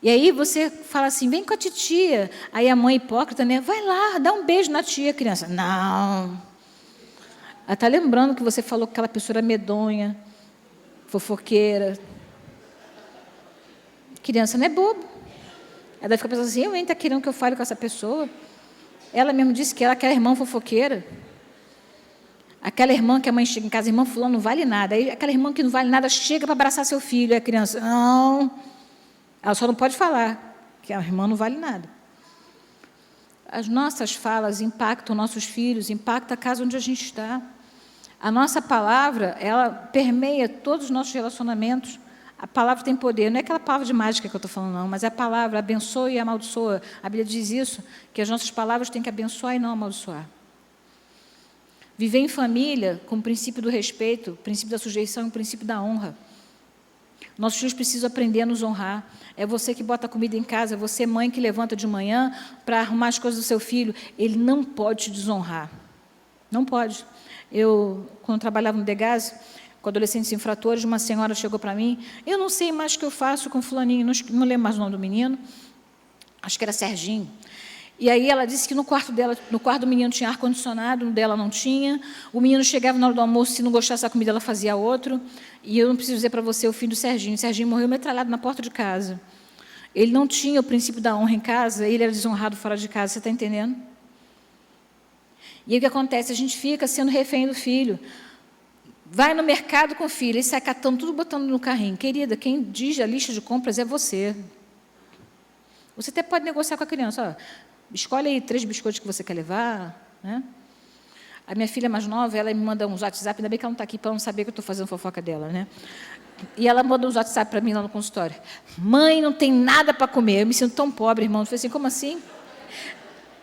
E aí você fala assim, vem com a titia. Aí a mãe hipócrita, né? Vai lá, dá um beijo na tia, criança. Não. Ela está lembrando que você falou que aquela pessoa era medonha, fofoqueira. Criança não é bobo. Ela fica pensando assim, eu ainda querendo que eu fale com essa pessoa. Ela mesmo disse que ela é aquela irmã fofoqueira. Aquela irmã que a mãe chega em casa, irmã fulano não vale nada. Aí aquela irmã que não vale nada chega para abraçar seu filho. Aí a criança, não. Ela só não pode falar, que a irmã não vale nada. As nossas falas impactam nossos filhos, impactam a casa onde a gente está. A nossa palavra, ela permeia todos os nossos relacionamentos. A palavra tem poder. Não é aquela palavra de mágica que eu estou falando, não, mas é a palavra abençoa e amaldiçoa. A Bíblia diz isso, que as nossas palavras têm que abençoar e não amaldiçoar. Viver em família com o princípio do respeito, o princípio da sujeição e o princípio da honra. Nossos filhos precisam aprender a nos honrar. É você que bota a comida em casa, é você, mãe, que levanta de manhã para arrumar as coisas do seu filho. Ele não pode te desonrar. Não pode. Eu, quando trabalhava no Degase, com adolescentes infratores, uma senhora chegou para mim, eu não sei mais o que eu faço com fulaninho, não lembro mais o nome do menino, acho que era Serginho. E aí ela disse que no quarto dela, no quarto do menino tinha ar-condicionado, no dela não tinha, o menino chegava na hora do almoço, se não gostasse da comida, ela fazia outro, e eu não preciso dizer para você o fim do Serginho. O Serginho morreu metralhado na porta de casa. Ele não tinha o princípio da honra em casa, ele era desonrado fora de casa, você está entendendo? E aí o que acontece? A gente fica sendo refém do filho. Vai no mercado com o filho, e sai catando tudo, botando no carrinho. Querida, quem diz a lista de compras é você. Você até pode negociar com a criança. Ó, escolhe aí 3 biscoitos que você quer levar. Né? A minha filha mais nova, ela me manda uns WhatsApp, ainda bem que ela não está aqui para não saber que eu estou fazendo fofoca dela. Né? E ela manda uns WhatsApp para mim lá no consultório. Mãe, não tem nada para comer. Eu me sinto tão pobre, irmão. Eu falei assim, como assim?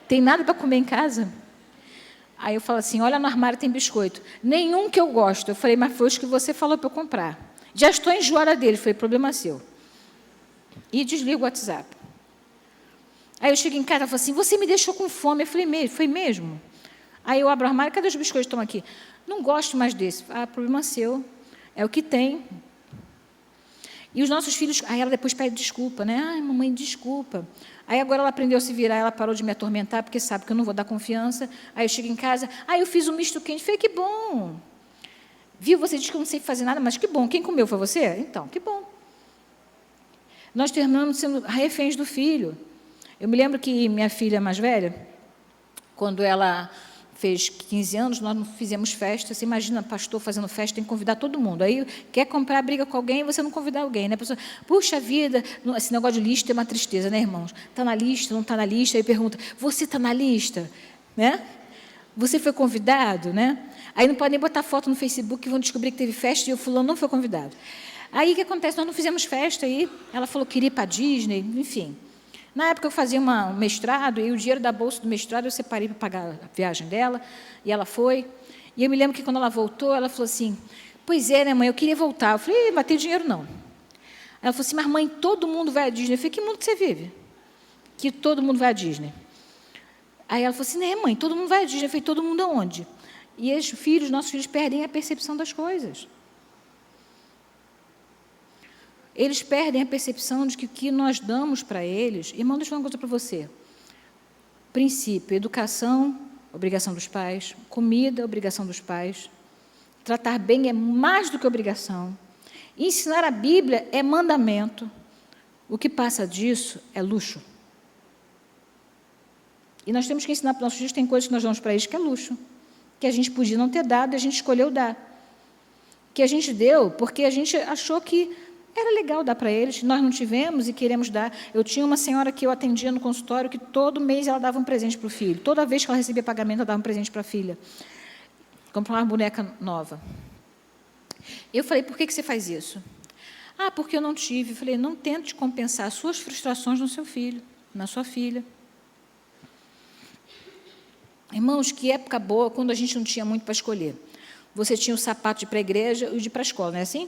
Tem nada para comer em casa? Aí eu falo assim, olha no armário tem biscoito. Nenhum que eu gosto. Eu falei, mas foi os que você falou para eu comprar. Já estou enjoada deles. Falei, problema seu. E desligo o WhatsApp. Aí eu chego em casa e falo assim, você me deixou com fome. Eu falei, foi mesmo? Aí eu abro o armário, cadê os biscoitos que estão aqui? Não gosto mais desse. Ah, problema seu. É o que tem. E os nossos filhos, aí ela depois pede desculpa, né? Ai, mamãe, desculpa. Aí agora ela aprendeu a se virar, ela parou de me atormentar, porque sabe que eu não vou dar confiança. Aí eu chego em casa, eu fiz um misto quente. Falei, que bom. Viu, você diz que eu não sei fazer nada, mas que bom. Quem comeu foi você? Então, que bom. Nós terminamos sendo reféns do filho. Eu me lembro que minha filha mais velha, quando ela fez 15 anos, nós não fizemos festa. Você imagina, pastor fazendo festa, tem que convidar todo mundo. Aí quer comprar briga com alguém e você não convidar alguém, né? A pessoa, puxa vida, esse negócio de lista é uma tristeza, né, irmãos? Está na lista, não está na lista? Aí pergunta, você está na lista? Né? Você foi convidado, né? Aí não pode nem botar foto no Facebook que vão descobrir que teve festa e o fulano não foi convidado. Aí o que acontece? Nós não fizemos festa, aí ela falou que iria para a Disney, enfim. Na época eu fazia um mestrado, e o dinheiro da bolsa do mestrado eu separei para pagar a viagem dela, e ela foi. E eu me lembro que quando ela voltou, ela falou assim, pois é, né, mãe, eu queria voltar. Eu falei, mas tem dinheiro não. Ela falou assim, mas mãe, todo mundo vai à Disney. Eu falei, que mundo que você vive? Que todo mundo vai à Disney. Aí ela falou assim, né, mãe, todo mundo vai à Disney. Eu falei, todo mundo aonde? E os filhos, nossos filhos, perdem a percepção das coisas. Eles perdem a percepção de que o que nós damos para eles... Irmão, deixa eu falar uma coisa para você. Princípio, educação, obrigação dos pais. Comida, obrigação dos pais. Tratar bem é mais do que obrigação. Ensinar a Bíblia é mandamento. O que passa disso é luxo. E nós temos que ensinar para os nossos filhos, tem coisas que nós damos para eles que é luxo. Que a gente podia não ter dado e a gente escolheu dar. Que a gente deu porque a gente achou que era legal dar para eles, nós não tivemos e queremos dar. Eu tinha uma senhora que eu atendia no consultório que todo mês ela dava um presente para o filho. Toda vez que ela recebia pagamento, ela dava um presente para a filha. Comprou uma boneca nova. Eu falei, por que você faz isso? Ah, porque eu não tive. Eu falei, não tente compensar as suas frustrações no seu filho, na sua filha. Irmãos, que época boa, quando a gente não tinha muito para escolher. Você tinha o sapato de ir para a igreja e o de ir para a escola, não é assim?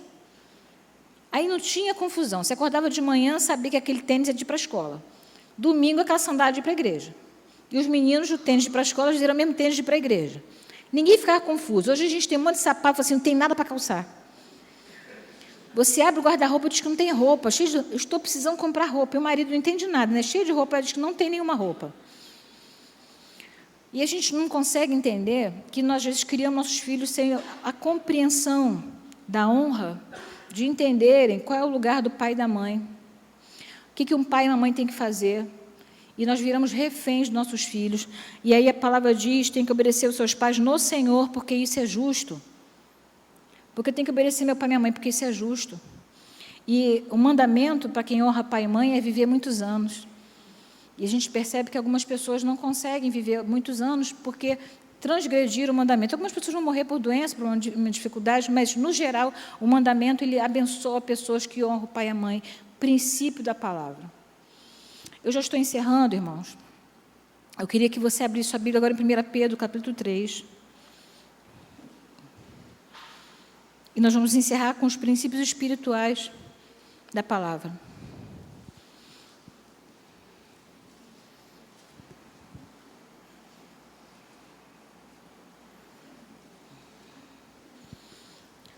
Aí não tinha confusão. Você acordava de manhã, sabia que aquele tênis ia de ir para a escola. Domingo, aquela sandália de ir para a igreja. E os meninos do tênis de ir para a escola, eles eram o mesmo tênis de ir para a igreja. Ninguém ficava confuso. Hoje a gente tem um monte de sapato, assim, não tem nada para calçar. Você abre o guarda-roupa e diz que não tem roupa. Eu estou precisando comprar roupa. E o marido não entende nada, né? Cheio de roupa, ele diz que não tem nenhuma roupa. E a gente não consegue entender que nós, às vezes, criamos nossos filhos sem a compreensão da honra, de entenderem qual é o lugar do pai e da mãe. O que um pai e uma mãe têm que fazer. E nós viramos reféns dos nossos filhos. E aí a palavra diz, tem que obedecer aos seus pais no Senhor, porque isso é justo. Porque eu tenho que obedecer meu pai e minha mãe, porque isso é justo. E o mandamento para quem honra pai e mãe é viver muitos anos. E a gente percebe que algumas pessoas não conseguem viver muitos anos porque transgrediram o mandamento. Algumas pessoas vão morrer por doença, por uma dificuldade, mas, no geral, o mandamento ele abençoa pessoas que honram o pai e a mãe. Princípio da palavra. Eu já estou encerrando, irmãos. Eu queria que você abrisse sua Bíblia agora em 1 Pedro, capítulo 3. E nós vamos encerrar com os princípios espirituais da palavra.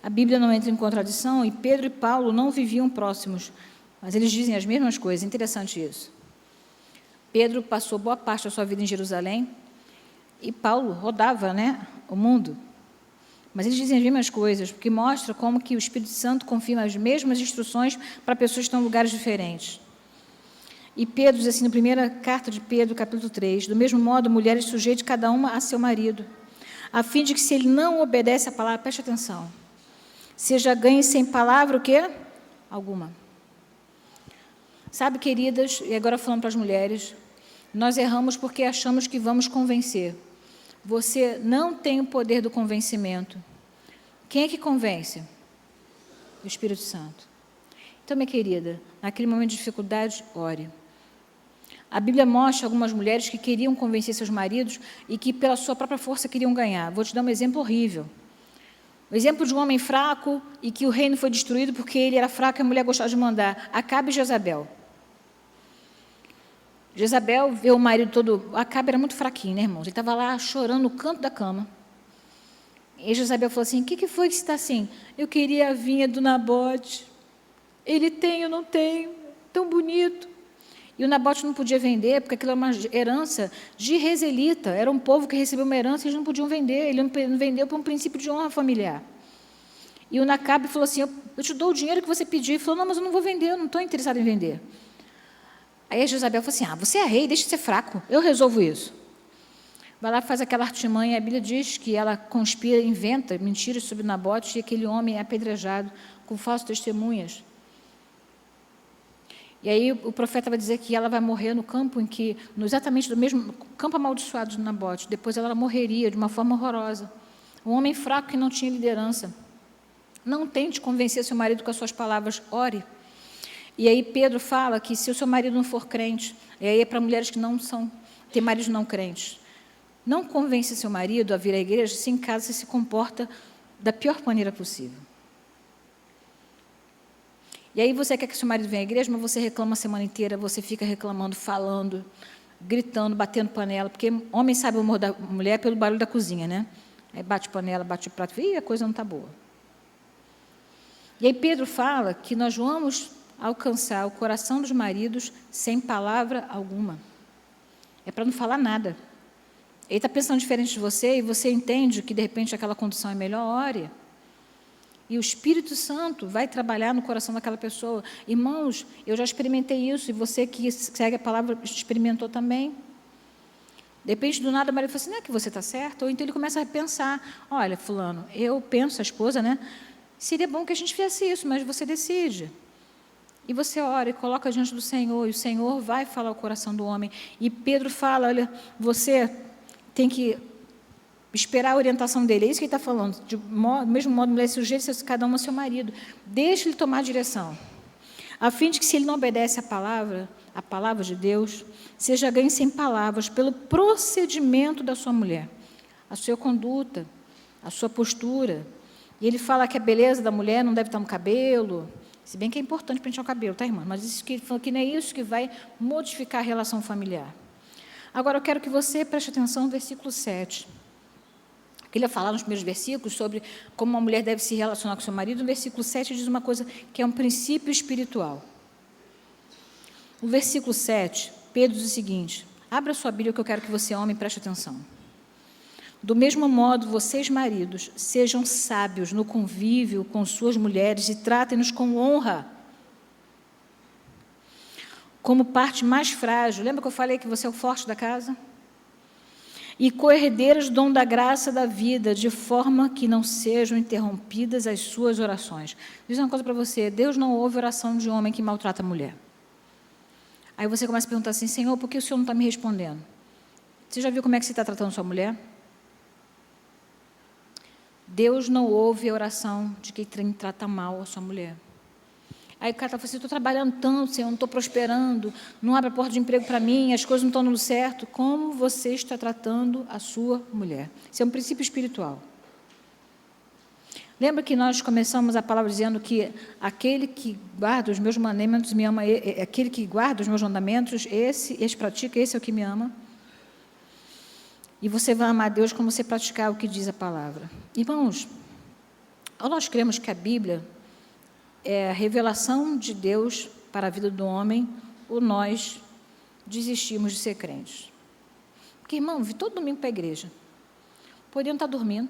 A Bíblia não entra em contradição e Pedro e Paulo não viviam próximos, mas eles dizem as mesmas coisas. Interessante isso. Pedro passou boa parte da sua vida em Jerusalém e Paulo rodava, o mundo. Mas eles dizem as mesmas coisas, porque mostra como que o Espírito Santo confirma as mesmas instruções para pessoas que estão em lugares diferentes. E Pedro diz assim, na primeira carta de Pedro, capítulo 3, do mesmo modo, mulheres sujeitem cada uma a seu marido, a fim de que, se ele não obedece à palavra, preste atenção, seja ganho sem palavra o quê? Alguma. Sabe, queridas, e agora falando para as mulheres, nós erramos porque achamos que vamos convencer. Você não tem o poder do convencimento. Quem é que convence? O Espírito Santo. Então, minha querida, naquele momento de dificuldade, ore. A Bíblia mostra algumas mulheres que queriam convencer seus maridos e que, pela sua própria força, queriam ganhar. Vou te dar um exemplo horrível. O exemplo de um homem fraco e que o reino foi destruído porque ele era fraco e a mulher gostava de mandar. Acabe e Jezabel. Jezabel vê o marido todo... Acabe era muito fraquinho, né, irmãos? Ele estava lá chorando no canto da cama. E Jezabel falou assim, o que foi que você está assim? Eu queria a vinha do Nabote. Ele tem, eu não tenho. Tão bonito. E o Nabote não podia vender, porque aquilo era uma herança de Rezelita. Era um povo que recebeu uma herança e eles não podiam vender. Ele não vendeu por um princípio de honra familiar. E o Acabe falou assim, eu te dou o dinheiro que você pediu. Ele falou, não, mas eu não vou vender, eu não estou interessado em vender. Aí a Jezabel falou assim, você é rei, deixa de ser fraco, eu resolvo isso. vai lá, faz aquela artimanha. A Bíblia diz que ela conspira, inventa mentiras sobre Nabote, e aquele homem é apedrejado com falsas testemunhas. E aí o profeta vai dizer que ela vai morrer no campo em que, exatamente do mesmo campo amaldiçoado de Nabote. Depois ela morreria de uma forma horrorosa. Um homem fraco que não tinha liderança. Não tente convencer seu marido com as suas palavras, ore. E aí Pedro fala que se o seu marido não for crente, e aí é para mulheres que não são, têm maridos não crentes, não convence seu marido a vir à igreja se em casa você se comporta da pior maneira possível. E aí você quer que seu marido venha à igreja, mas você reclama a semana inteira, você fica reclamando, falando, gritando, batendo panela, porque homem sabe o humor da mulher pelo barulho da cozinha, né? Aí bate panela, bate prato, e a coisa não está boa. E aí Pedro fala que nós vamos alcançar o coração dos maridos sem palavra alguma. É para não falar nada. Ele está pensando diferente de você e você entende que, de repente, aquela condução é melhor, ore. E o Espírito Santo vai trabalhar no coração daquela pessoa. Irmãos, eu já experimentei isso, e você que segue a palavra experimentou também. De repente, do nada, o marido fala assim, não é que você está certo? Ou então ele começa a pensar, olha, fulano, eu penso, a esposa, né? Seria bom que a gente fizesse isso, mas você decide. E você ora e coloca diante do Senhor, e o Senhor vai falar o coração do homem. E Pedro fala, olha, você tem que esperar a orientação dele. É isso que ele está falando. Do mesmo modo, mulher, sujeite-se cada um ao seu marido. Deixe ele tomar a direção. A fim de que, se ele não obedece a palavra de Deus, seja ganho sem palavras, pelo procedimento da sua mulher, a sua conduta, a sua postura. E ele fala que a beleza da mulher não deve estar no cabelo, se bem que é importante pentear o cabelo, tá, irmã? Mas isso que não é isso que vai modificar a relação familiar. Agora, eu quero que você preste atenção no versículo 7. Ele ia falar nos primeiros versículos sobre como uma mulher deve se relacionar com seu marido. No versículo 7 diz uma coisa que é um princípio espiritual. No versículo 7, Pedro diz o seguinte, abra sua Bíblia que eu quero que você, homem, preste atenção. Do mesmo modo, vocês, maridos, sejam sábios no convívio com suas mulheres e tratem-nos com honra, como parte mais frágil. Lembra que eu falei que você é o forte da casa? E co-herdeiros do dom da graça da vida, de forma que não sejam interrompidas as suas orações. Diz uma coisa para você, Deus não ouve oração de homem que maltrata a mulher. Aí você começa a perguntar assim, Senhor, por que o Senhor não está me respondendo? Você já viu como é que você está tratando sua mulher? Deus não ouve a oração de quem trata mal a sua mulher. Aí o cara está falando assim, estou trabalhando tanto, Senhor, não estou prosperando, não abre a porta de emprego para mim, as coisas não estão dando certo. Como você está tratando a sua mulher? Isso é um princípio espiritual. Lembra que nós começamos a palavra dizendo que aquele que guarda os meus mandamentos me ama, aquele que guarda os meus mandamentos, esse pratica, esse é o que me ama. E você vai amar Deus quando você praticar o que diz a palavra. Irmãos, nós cremos que a Bíblia é a revelação de Deus para a vida do homem, ou nós desistimos de ser crentes. Porque, irmão, vi todo domingo para a igreja. Poderiam estar dormindo.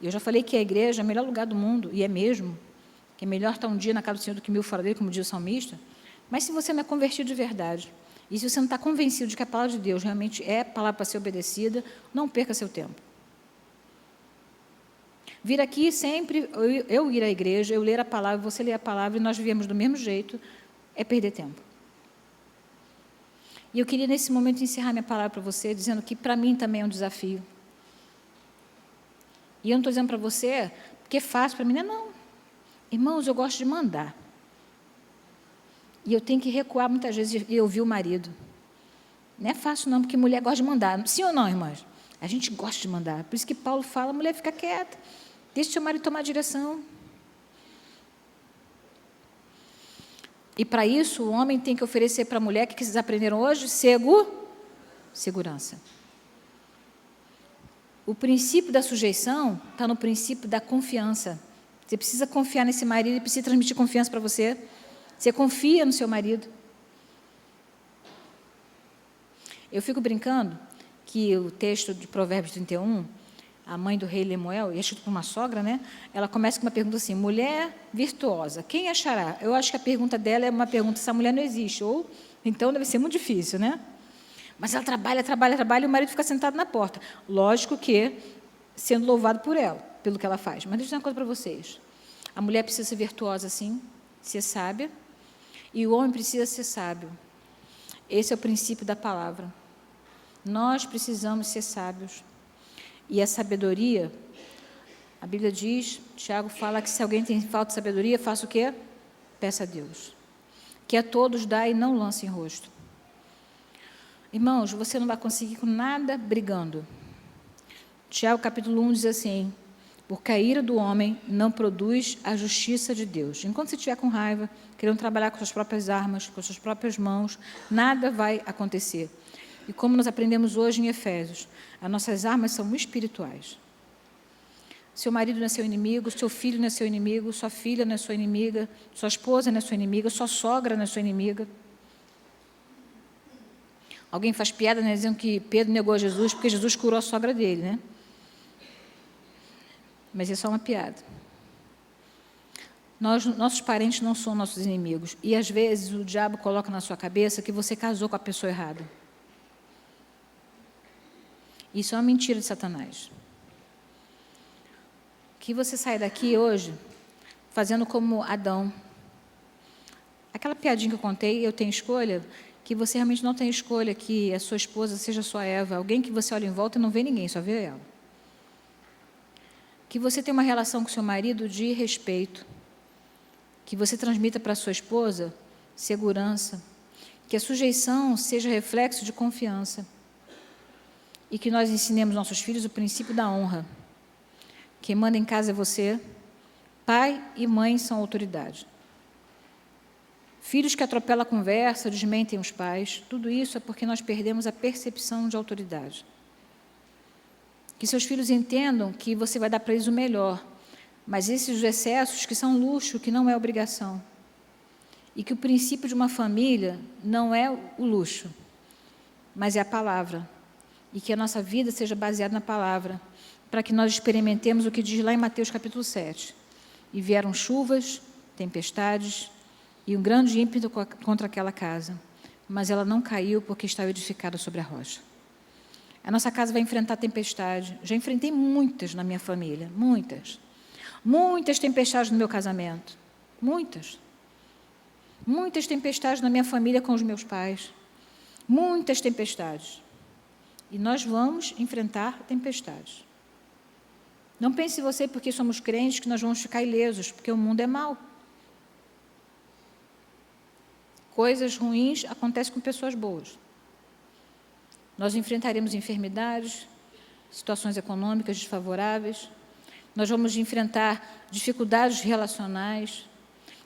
Eu já falei que a igreja é o melhor lugar do mundo, e é mesmo, que é melhor estar um dia na casa do Senhor do que 1000 fora dele, como diz o salmista. Mas se você não é convertido de verdade, e se você não está convencido de que a palavra de Deus realmente é palavra para ser obedecida, não perca seu tempo. Vir aqui sempre, eu ir à igreja, eu ler a palavra, você ler a palavra, e nós vivemos do mesmo jeito, é perder tempo. E eu queria, nesse momento, encerrar minha palavra para você, dizendo que, para mim, também é um desafio. E eu não estou dizendo para você, porque é fácil para mim, não. Irmãos, eu gosto de mandar. E eu tenho que recuar muitas vezes e ouvir o marido. Não é fácil não, porque mulher gosta de mandar. Sim ou não, irmãs? A gente gosta de mandar. Por isso que Paulo fala, a mulher fica quieta. Deixa o seu marido tomar a direção. E para isso, o homem tem que oferecer para a mulher, o que vocês aprenderam hoje? Segurança. O princípio da sujeição está no princípio da confiança. Você precisa confiar nesse marido, ele precisa transmitir confiança para você. Você confia no seu marido. Eu fico brincando que o texto de Provérbios 31, a mãe do rei Lemuel, e é escrito por uma sogra, né? Ela começa com uma pergunta assim, mulher virtuosa, quem achará? Eu acho que a pergunta dela é uma pergunta, essa mulher não existe, ou então deve ser muito difícil, né? Mas ela trabalha, trabalha, trabalha e o marido fica sentado na porta. Lógico que sendo louvado por ela, pelo que ela faz. Mas deixa eu dizer uma coisa para vocês. A mulher precisa ser virtuosa, sim, ser sábia, e o homem precisa ser sábio. Esse é o princípio da palavra. Nós precisamos ser sábios. E a sabedoria, a Bíblia diz, Tiago fala que se alguém tem falta de sabedoria, faça o quê? Peça a Deus. Que a todos dá e não lance em rosto. Irmãos, você não vai conseguir com nada brigando. Tiago capítulo 1 diz assim: porque a ira do homem não produz a justiça de Deus. Enquanto você estiver com raiva, querendo trabalhar com suas próprias armas, com suas próprias mãos, nada vai acontecer. E como nós aprendemos hoje em Efésios, as nossas armas são espirituais. Seu marido não é seu inimigo, seu filho não é seu inimigo, sua filha não é sua inimiga, sua esposa não é sua inimiga, sua sogra não é sua inimiga. Alguém faz piada, né, dizendo que Pedro negou a Jesus porque Jesus curou a sogra dele, né? Mas é só uma piada. Nossos parentes não são nossos inimigos. E, às vezes, o diabo coloca na sua cabeça que você casou com a pessoa errada. Isso é uma mentira de Satanás. Que você saia daqui hoje fazendo como Adão. Aquela piadinha que eu contei, eu tenho escolha, que você realmente não tem escolha, que a sua esposa seja sua Eva, alguém que você olha em volta e não vê ninguém, só vê ela. Que você tenha uma relação com seu marido de respeito, que você transmita para a sua esposa segurança, que a sujeição seja reflexo de confiança e que nós ensinemos nossos filhos o princípio da honra. Quem manda em casa é você, pai e mãe são autoridade. Filhos que atropelam a conversa, desmentem os pais, tudo isso é porque nós perdemos a percepção de autoridade. Que seus filhos entendam que você vai dar para eles o melhor, mas esses excessos que são luxo, que não é obrigação. E que o princípio de uma família não é o luxo, mas é a palavra. E que a nossa vida seja baseada na palavra, para que nós experimentemos o que diz lá em Mateus capítulo 7. E vieram chuvas, tempestades e um grande ímpeto contra aquela casa, mas ela não caiu porque estava edificada sobre a rocha. A nossa casa vai enfrentar tempestade. Já enfrentei muitas na minha família, muitas. Muitas tempestades no meu casamento, muitas. Muitas tempestades na minha família com os meus pais, muitas tempestades. E nós vamos enfrentar tempestades. Não pense você, porque somos crentes, que nós vamos ficar ilesos, porque o mundo é mau. Coisas ruins acontecem com pessoas boas. Nós enfrentaremos enfermidades, situações econômicas desfavoráveis, nós vamos enfrentar dificuldades relacionais,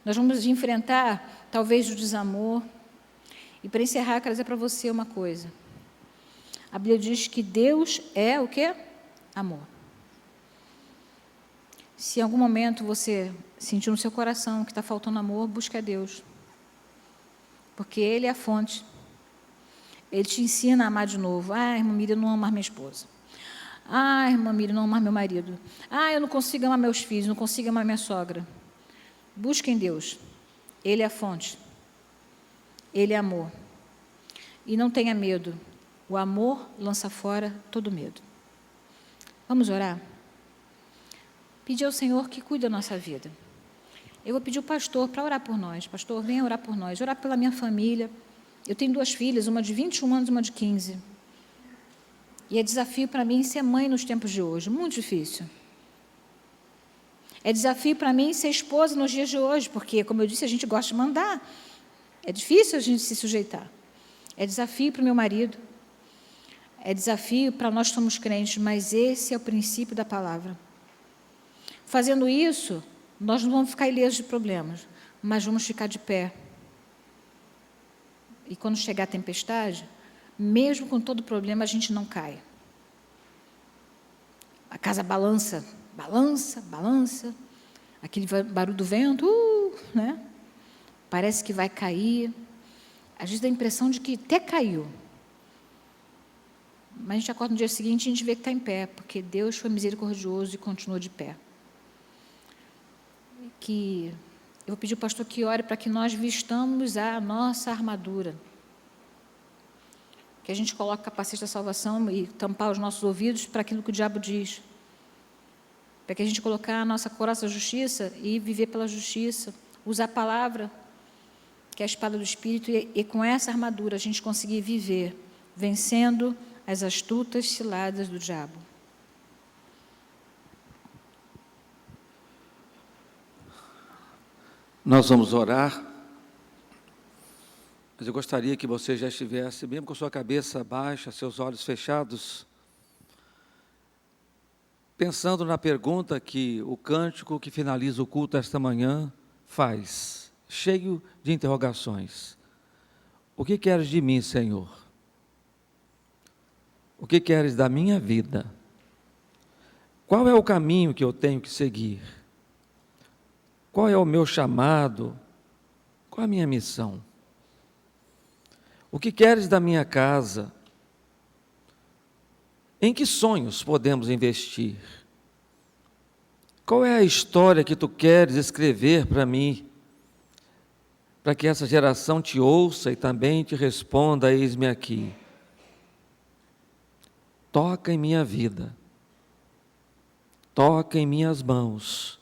nós vamos enfrentar, talvez, o desamor. E, para encerrar, eu quero dizer para você uma coisa. A Bíblia diz que Deus é o quê? Amor. Se em algum momento você sentir no seu coração que está faltando amor, busque a Deus. Porque Ele é a fonte. Ele te ensina a amar de novo. Ah, irmã Miriam, eu não amo mais minha esposa. Ah, irmã Miriam, eu não amo mais meu marido. Ah, eu não consigo amar meus filhos, não consigo amar minha sogra. Busque em Deus. Ele é a fonte. Ele é amor. E não tenha medo. O amor lança fora todo medo. Vamos orar? Pedir ao Senhor que cuide da nossa vida. Eu vou pedir ao pastor para orar por nós. Pastor, venha orar por nós. Orar pela minha família. Eu tenho 2 filhas, uma de 21 anos e uma de 15. E é desafio para mim ser mãe nos tempos de hoje. Muito difícil. É desafio para mim ser esposa nos dias de hoje, porque, como eu disse, a gente gosta de mandar. É difícil a gente se sujeitar. É desafio para o meu marido. É desafio para nós que somos crentes, mas esse é o princípio da palavra. Fazendo isso, nós não vamos ficar ilesos de problemas, mas vamos ficar de pé. E quando chegar a tempestade, mesmo com todo problema, a gente não cai. A casa balança, balança, balança. Aquele barulho do vento, né? Parece que vai cair. Às vezes dá a impressão de que até caiu. Mas a gente acorda no dia seguinte e a gente vê que está em pé, porque Deus foi misericordioso e continua de pé. Eu vou pedir ao pastor que ore para que nós vistamos a nossa armadura. que a gente coloque o capacete da salvação e tampar os nossos ouvidos para aquilo que o diabo diz. Para que a gente colocar a nossa couraça da justiça e viver pela justiça. Usar a palavra, que é a espada do Espírito, e com essa armadura a gente conseguir viver, vencendo as astutas ciladas do diabo. Nós vamos orar, mas eu gostaria que você já estivesse, mesmo com sua cabeça baixa, seus olhos fechados, pensando na pergunta que o cântico que finaliza o culto esta manhã faz, cheio de interrogações. O que queres de mim, Senhor? O que queres da minha vida? Qual é o caminho que eu tenho que seguir? Qual é o meu chamado? Qual a minha missão? O que queres da minha casa? Em que sonhos podemos investir? Qual é a história que tu queres escrever para mim? Para que essa geração te ouça e também te responda: eis-me aqui. Toca em minha vida. Toca em minhas mãos.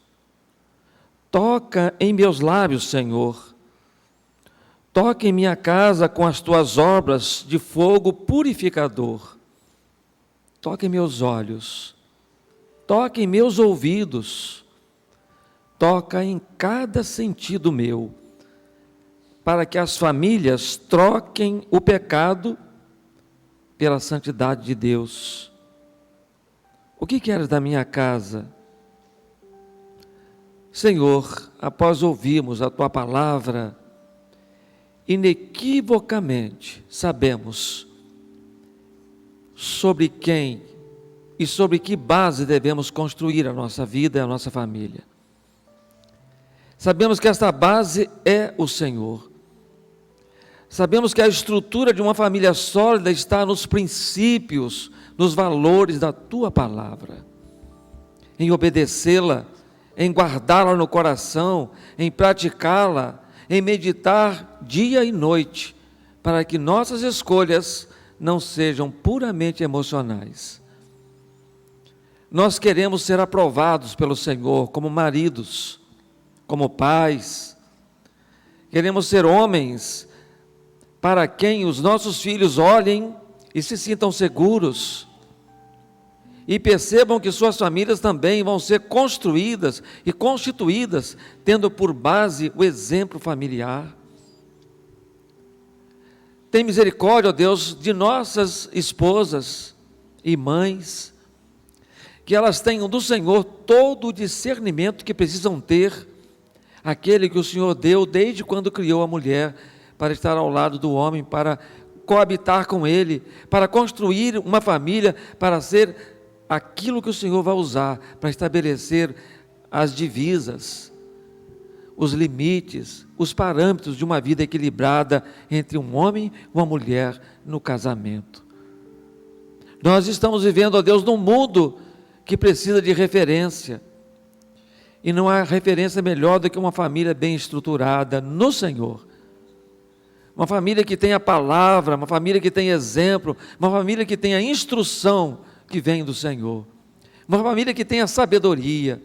Toca em meus lábios, Senhor. Toca em minha casa com as tuas obras de fogo purificador. Toca em meus olhos. Toca em meus ouvidos. Toca em cada sentido meu, para que as famílias troquem o pecado pela santidade de Deus. O que queres da minha casa? Senhor, após ouvirmos a Tua palavra, inequivocamente sabemos sobre quem e sobre que base devemos construir a nossa vida e a nossa família. Sabemos que esta base é o Senhor. Sabemos que a estrutura de uma família sólida está nos princípios, nos valores da Tua palavra, em obedecê-la, em guardá-la no coração, em praticá-la, em meditar dia e noite, para que nossas escolhas não sejam puramente emocionais. Nós queremos ser aprovados pelo Senhor como maridos, como pais. Queremos ser homens para quem os nossos filhos olhem e se sintam seguros, e percebam que suas famílias também vão ser construídas e constituídas, tendo por base o exemplo familiar. Tem misericórdia, ó Deus, de nossas esposas e mães, que elas tenham do Senhor todo o discernimento que precisam ter, aquele que o Senhor deu desde quando criou a mulher, para estar ao lado do homem, para coabitar com ele, para construir uma família, para ser aquilo que o Senhor vai usar para estabelecer as divisas, os limites, os parâmetros de uma vida equilibrada entre um homem e uma mulher no casamento. Nós estamos vivendo, ó Deus, num mundo que precisa de referência, e não há referência melhor do que uma família bem estruturada no Senhor. Uma família que tenha palavra, uma família que tenha exemplo, uma família que tenha instrução que vem do Senhor, uma família que tenha sabedoria,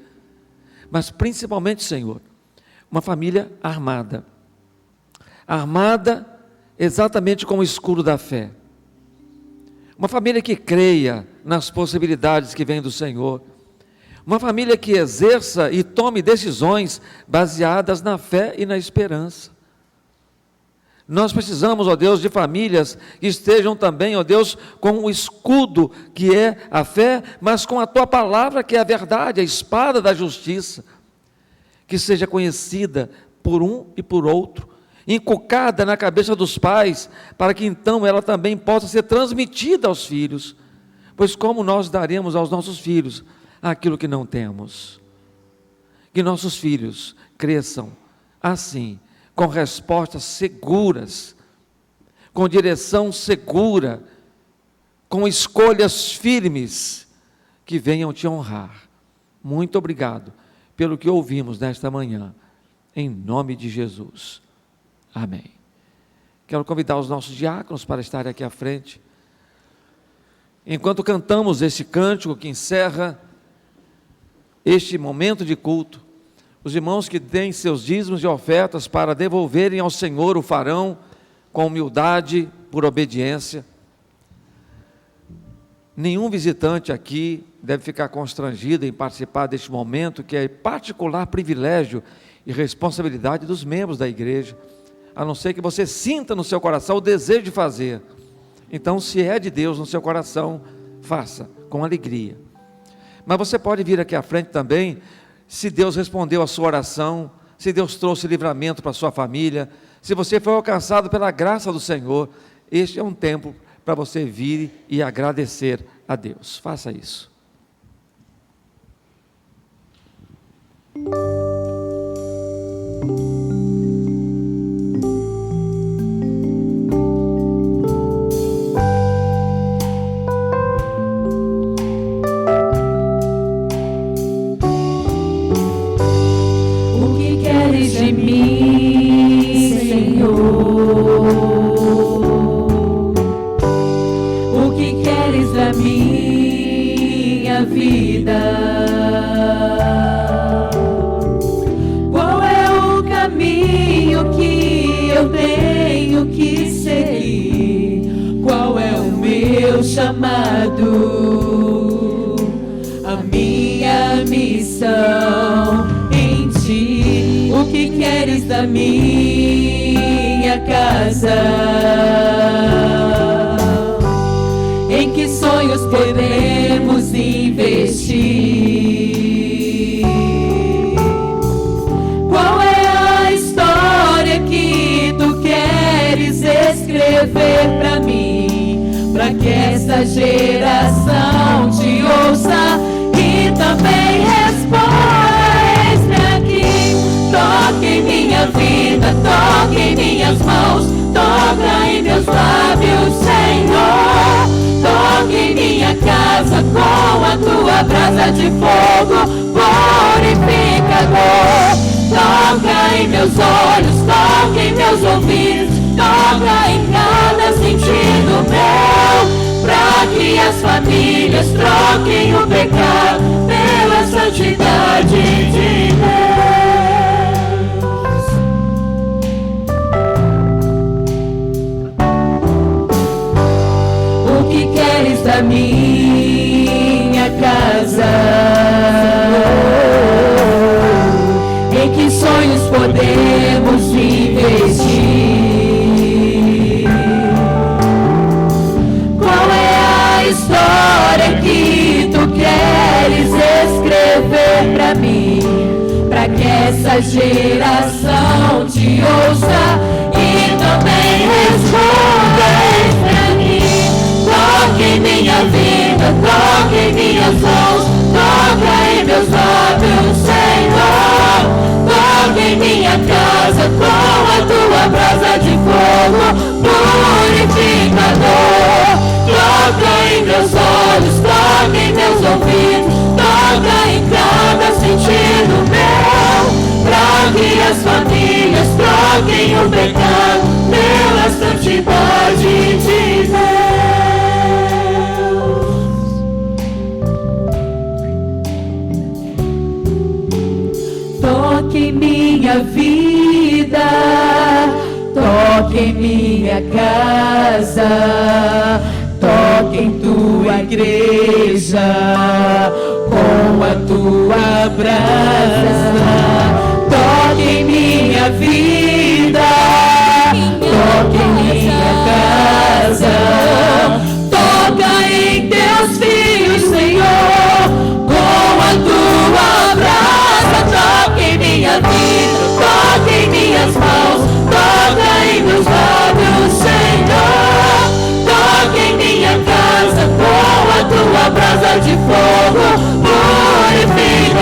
mas principalmente, Senhor, uma família armada exatamente com o escudo da fé, uma família que creia nas possibilidades que vêm do Senhor, uma família que exerça e tome decisões baseadas na fé e na esperança. Nós precisamos, ó Deus, de famílias que estejam também, ó Deus, com o escudo que é a fé, mas com a Tua palavra que é a verdade, a espada da justiça, que seja conhecida por um e por outro, inculcada na cabeça dos pais, para que então ela também possa ser transmitida aos filhos, pois como nós daremos aos nossos filhos aquilo que não temos? Que nossos filhos cresçam assim, com respostas seguras, com direção segura, com escolhas firmes, que venham te honrar. Muito obrigado pelo que ouvimos nesta manhã, em nome de Jesus. Amém. Quero convidar os nossos diáconos para estarem aqui à frente. enquanto cantamos este cântico que encerra este momento de culto, os irmãos que têm seus dízimos e ofertas para devolverem ao Senhor o farão com humildade, por obediência. Nenhum visitante aqui deve ficar constrangido em participar deste momento, que é particular privilégio e responsabilidade dos membros da igreja, a não ser que você sinta no seu coração o desejo de fazer. Então, se é de Deus no seu coração, faça com alegria. Mas você pode vir aqui à frente também, se Deus respondeu a sua oração, se Deus trouxe livramento para a sua família, se você foi alcançado pela graça do Senhor. Este é um tempo para você vir e agradecer a Deus. Faça isso. O que queres de mim, Senhor? O que queres da minha vida? Qual é o caminho que eu tenho que seguir? Qual é o meu chamado? A minha missão em ti? O que queres da minha casa? Em que sonhos podemos investir? Qual é a história que tu queres escrever para mim? Para que essa geração te ouça e também responda: eis-me aqui. Toque em minha vida, toque em minhas mãos, toca em meus lábios, Senhor. Toque em minha casa com a tua brasa de fogo purificador. Toca em meus olhos, toca em meus ouvidos, toca em cada sentido meu, para que as famílias troquem o pecado pela santidade de Deus. O que queres da minha casa? Em que sonhos podemos investir? Qual é a história que tu queres escrever para mim? Para que essa geração te ouça e também responda: eis-me aqui. Toque em minha vida, toque em minhas mãos, toca em meus lábios, Senhor. Toque em minha casa com a tua brasa de fogo purificador. Toca em meus olhos, toca em meus ouvidos, toca em cada sentido meu, para que as famílias troquem o pecado pela santidade de Deus. Toque em minha vida, toque em minha casa, toque em tua igreja com a tua brasa. Toque em minha vida, toque em minha casa, toca em teus filhos, Senhor, com a tua brasa. Toque em minha vida, toque em minhas mãos, toca em meus lábios, Senhor. Toque em minha casa com a tua brasa de fogo purificador.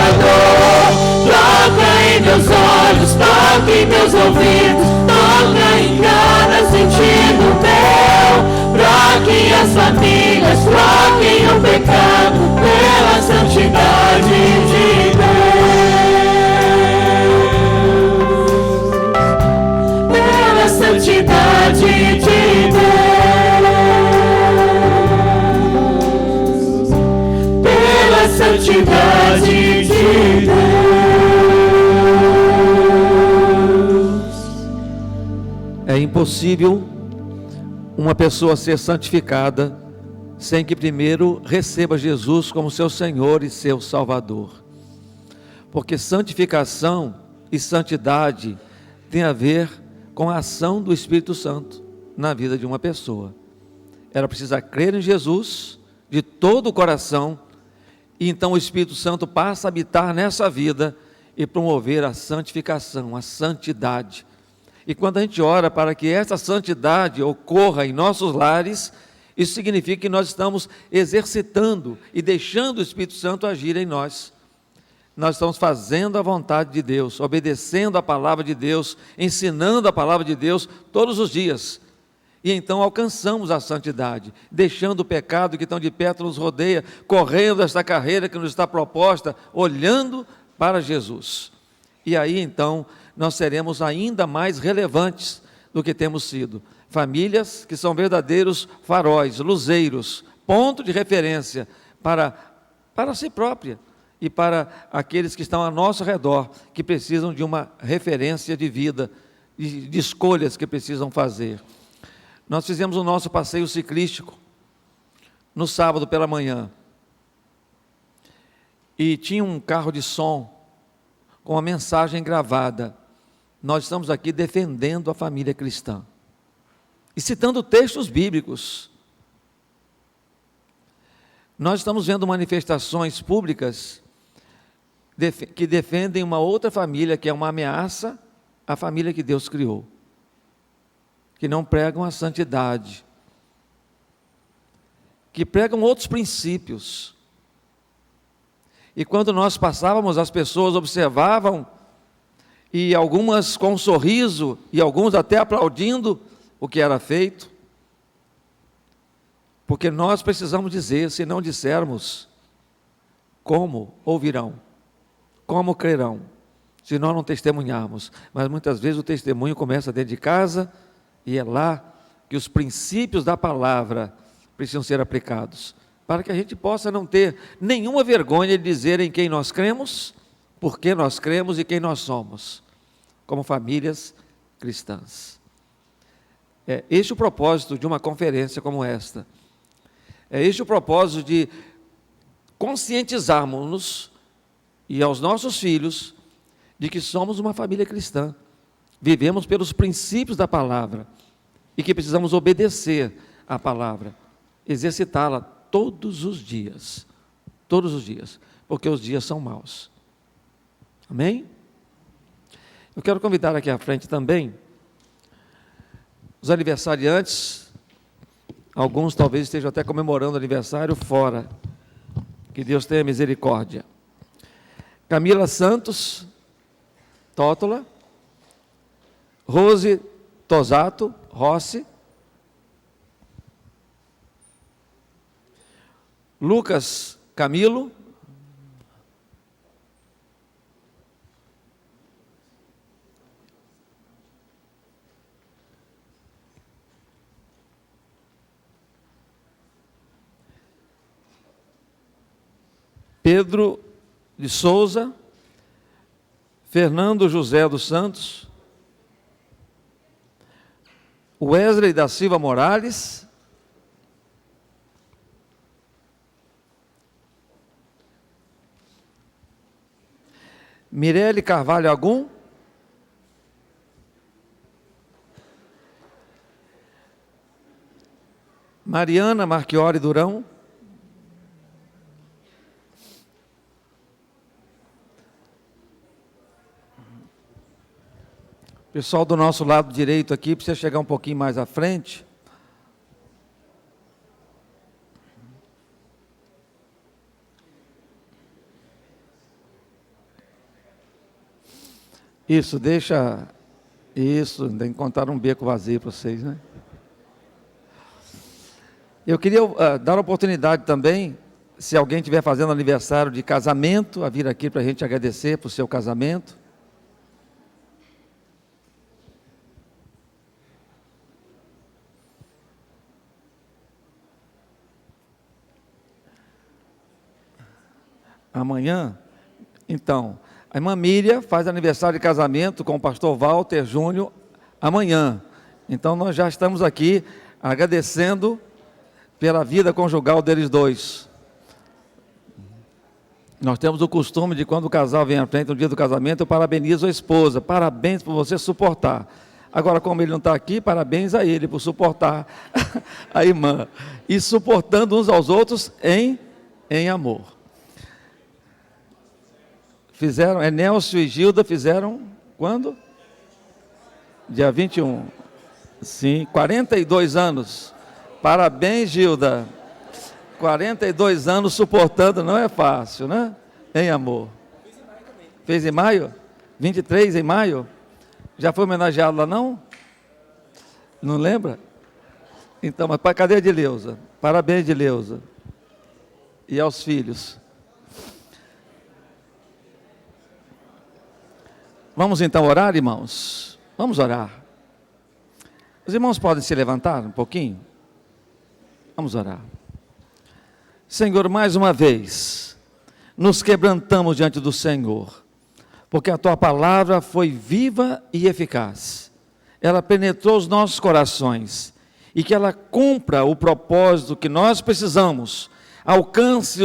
Toca em meus olhos, toca em meus ouvidos, toca em cada sentido meu, para que as famílias troquem o pecado pela santidade de Deus. Pela santidade de Deus. santidade de Deus. É impossível uma pessoa ser santificada sem que primeiro receba Jesus como seu Senhor e seu Salvador. Porque santificação e santidade tem a ver com a ação do Espírito Santo na vida de uma pessoa. Ela precisa crer em Jesus de todo o coração, e então o Espírito Santo passa a habitar nessa vida e promover a santificação, a santidade. E quando a gente ora para que essa santidade ocorra em nossos lares, isso significa que nós estamos exercitando e deixando o Espírito Santo agir em nós. Nós estamos fazendo a vontade de Deus, obedecendo a palavra de Deus, ensinando a palavra de Deus todos os dias. E então alcançamos a santidade, deixando o pecado que tão de perto nos rodeia, correndo esta carreira que nos está proposta, olhando para Jesus. E aí então nós seremos ainda mais relevantes do que temos sido. Famílias que são verdadeiros faróis, luzeiros, ponto de referência para si própria e para aqueles que estão ao nosso redor, que precisam de uma referência de vida, de escolhas que precisam fazer. Nós fizemos o nosso passeio ciclístico no sábado pela manhã, e tinha um carro de som com uma mensagem gravada: nós estamos aqui defendendo a família cristã, e citando textos bíblicos. Nós estamos vendo manifestações públicas que defendem uma outra família, que é uma ameaça à família que Deus criou, que não pregam a santidade, que pregam outros princípios. E quando nós passávamos, as pessoas observavam, e algumas com um sorriso, e alguns até aplaudindo o que era feito, porque nós precisamos dizer: se não dissermos, como ouvirão? Como crerão? Se nós não testemunharmos. Mas muitas vezes o testemunho começa dentro de casa, e é lá que os princípios da palavra precisam ser aplicados, para que a gente possa não ter nenhuma vergonha de dizer em quem nós cremos, por que nós cremos e quem nós somos, como famílias cristãs. É este o propósito de uma conferência como esta. É este o propósito de conscientizarmos-nos e aos nossos filhos de que somos uma família cristã. Vivemos pelos princípios da palavra e que precisamos obedecer à palavra, exercitá-la todos os dias, porque os dias são maus. Amém? Eu quero convidar aqui à frente também os aniversariantes. Alguns talvez estejam até comemorando aniversário fora. Que Deus tenha misericórdia. Camila Santos Tótola, Rose Tosato Rossi, Lucas Camilo, Pedro de Souza, Fernando José dos Santos, Wesley da Silva Morales, Mirelle Carvalho Agum, Mariana Marchiori Durão, pessoal do nosso lado direito aqui, precisa chegar um pouquinho mais à frente. Isso, deixa... Isso, tem que contar um beco vazio para vocês, né? Eu queria dar a oportunidade também, se alguém estiver fazendo aniversário de casamento, a vir aqui para a gente agradecer por seu casamento. Amanhã? Então, a irmã Miriam faz aniversário de casamento com o pastor Walter Júnior amanhã. Então, nós já estamos aqui agradecendo pela vida conjugal deles dois. Nós temos o costume de, quando o casal vem à frente no dia do casamento, eu parabenizo a esposa. Parabéns por você suportar. Agora, como ele não está aqui, parabéns a ele por suportar a irmã. E suportando uns aos outros em amor. Fizeram, Nelson e Gilda fizeram, quando? Dia 21. Sim, 42 anos. Parabéns, Gilda. 42 anos suportando, não é fácil, né? Em amor. Fez em maio? 23 em maio? Já foi homenageado lá, não? Não lembra? Então, mas cadê a Edileuza? Parabéns, Edileuza. E aos filhos. Vamos então orar, irmãos? Vamos orar. Os irmãos podem se levantar um pouquinho? Vamos orar. Senhor, mais uma vez, nos quebrantamos diante do Senhor, porque a Tua palavra foi viva e eficaz. Ela penetrou os nossos corações, e que ela cumpra o propósito que nós precisamos, alcance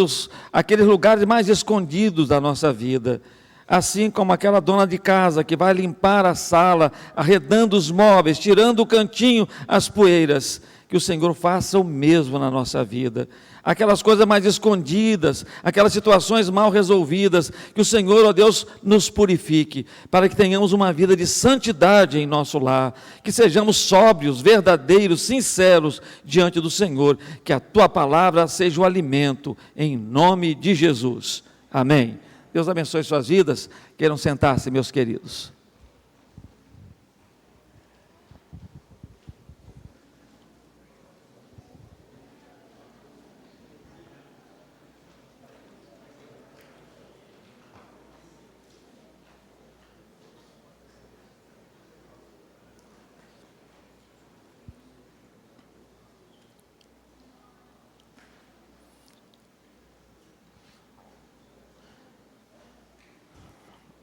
aqueles lugares mais escondidos da nossa vida, assim como aquela dona de casa que vai limpar a sala, arredando os móveis, tirando o cantinho, as poeiras. Que o Senhor faça o mesmo na nossa vida. Aquelas coisas mais escondidas, aquelas situações mal resolvidas, que o Senhor, ó Deus, nos purifique, para que tenhamos uma vida de santidade em nosso lar, que sejamos sóbrios, verdadeiros, sinceros diante do Senhor, que a Tua palavra seja o alimento, em nome de Jesus. Amém. Deus abençoe suas vidas. Queiram sentar-se, meus queridos.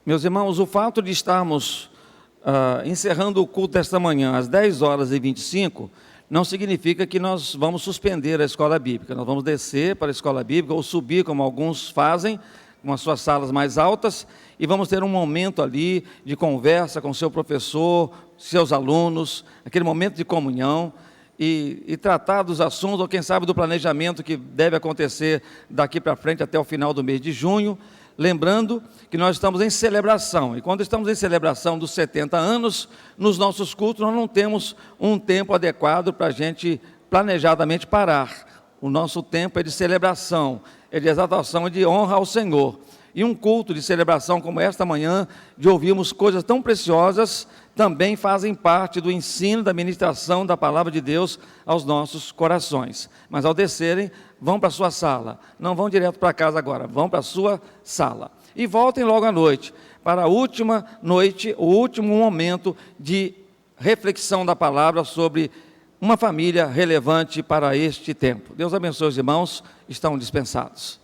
Meus irmãos, o fato de estarmos encerrando o culto desta manhã às 10h25, não significa que nós vamos suspender a escola bíblica. Nós vamos descer para a escola bíblica ou subir, como alguns fazem, com as suas salas mais altas, e vamos ter um momento ali de conversa com seu professor, seus alunos, aquele momento de comunhão, e tratar dos assuntos, ou quem sabe do planejamento que deve acontecer daqui para frente até o final do mês de junho. Lembrando que nós estamos em celebração, e quando estamos em celebração dos 70 anos, nos nossos cultos nós não temos um tempo adequado para a gente planejadamente parar. O nosso tempo é de celebração, é de exaltação e de honra ao Senhor. E um culto de celebração como esta manhã, de ouvirmos coisas tão preciosas, também fazem parte do ensino, da ministração da palavra de Deus aos nossos corações. Mas ao descerem, vão para a sua sala, não vão direto para casa agora, vão para a sua sala. E voltem logo à noite, para a última noite, o último momento de reflexão da palavra sobre uma família relevante para este tempo. Deus abençoe os irmãos, estão dispensados.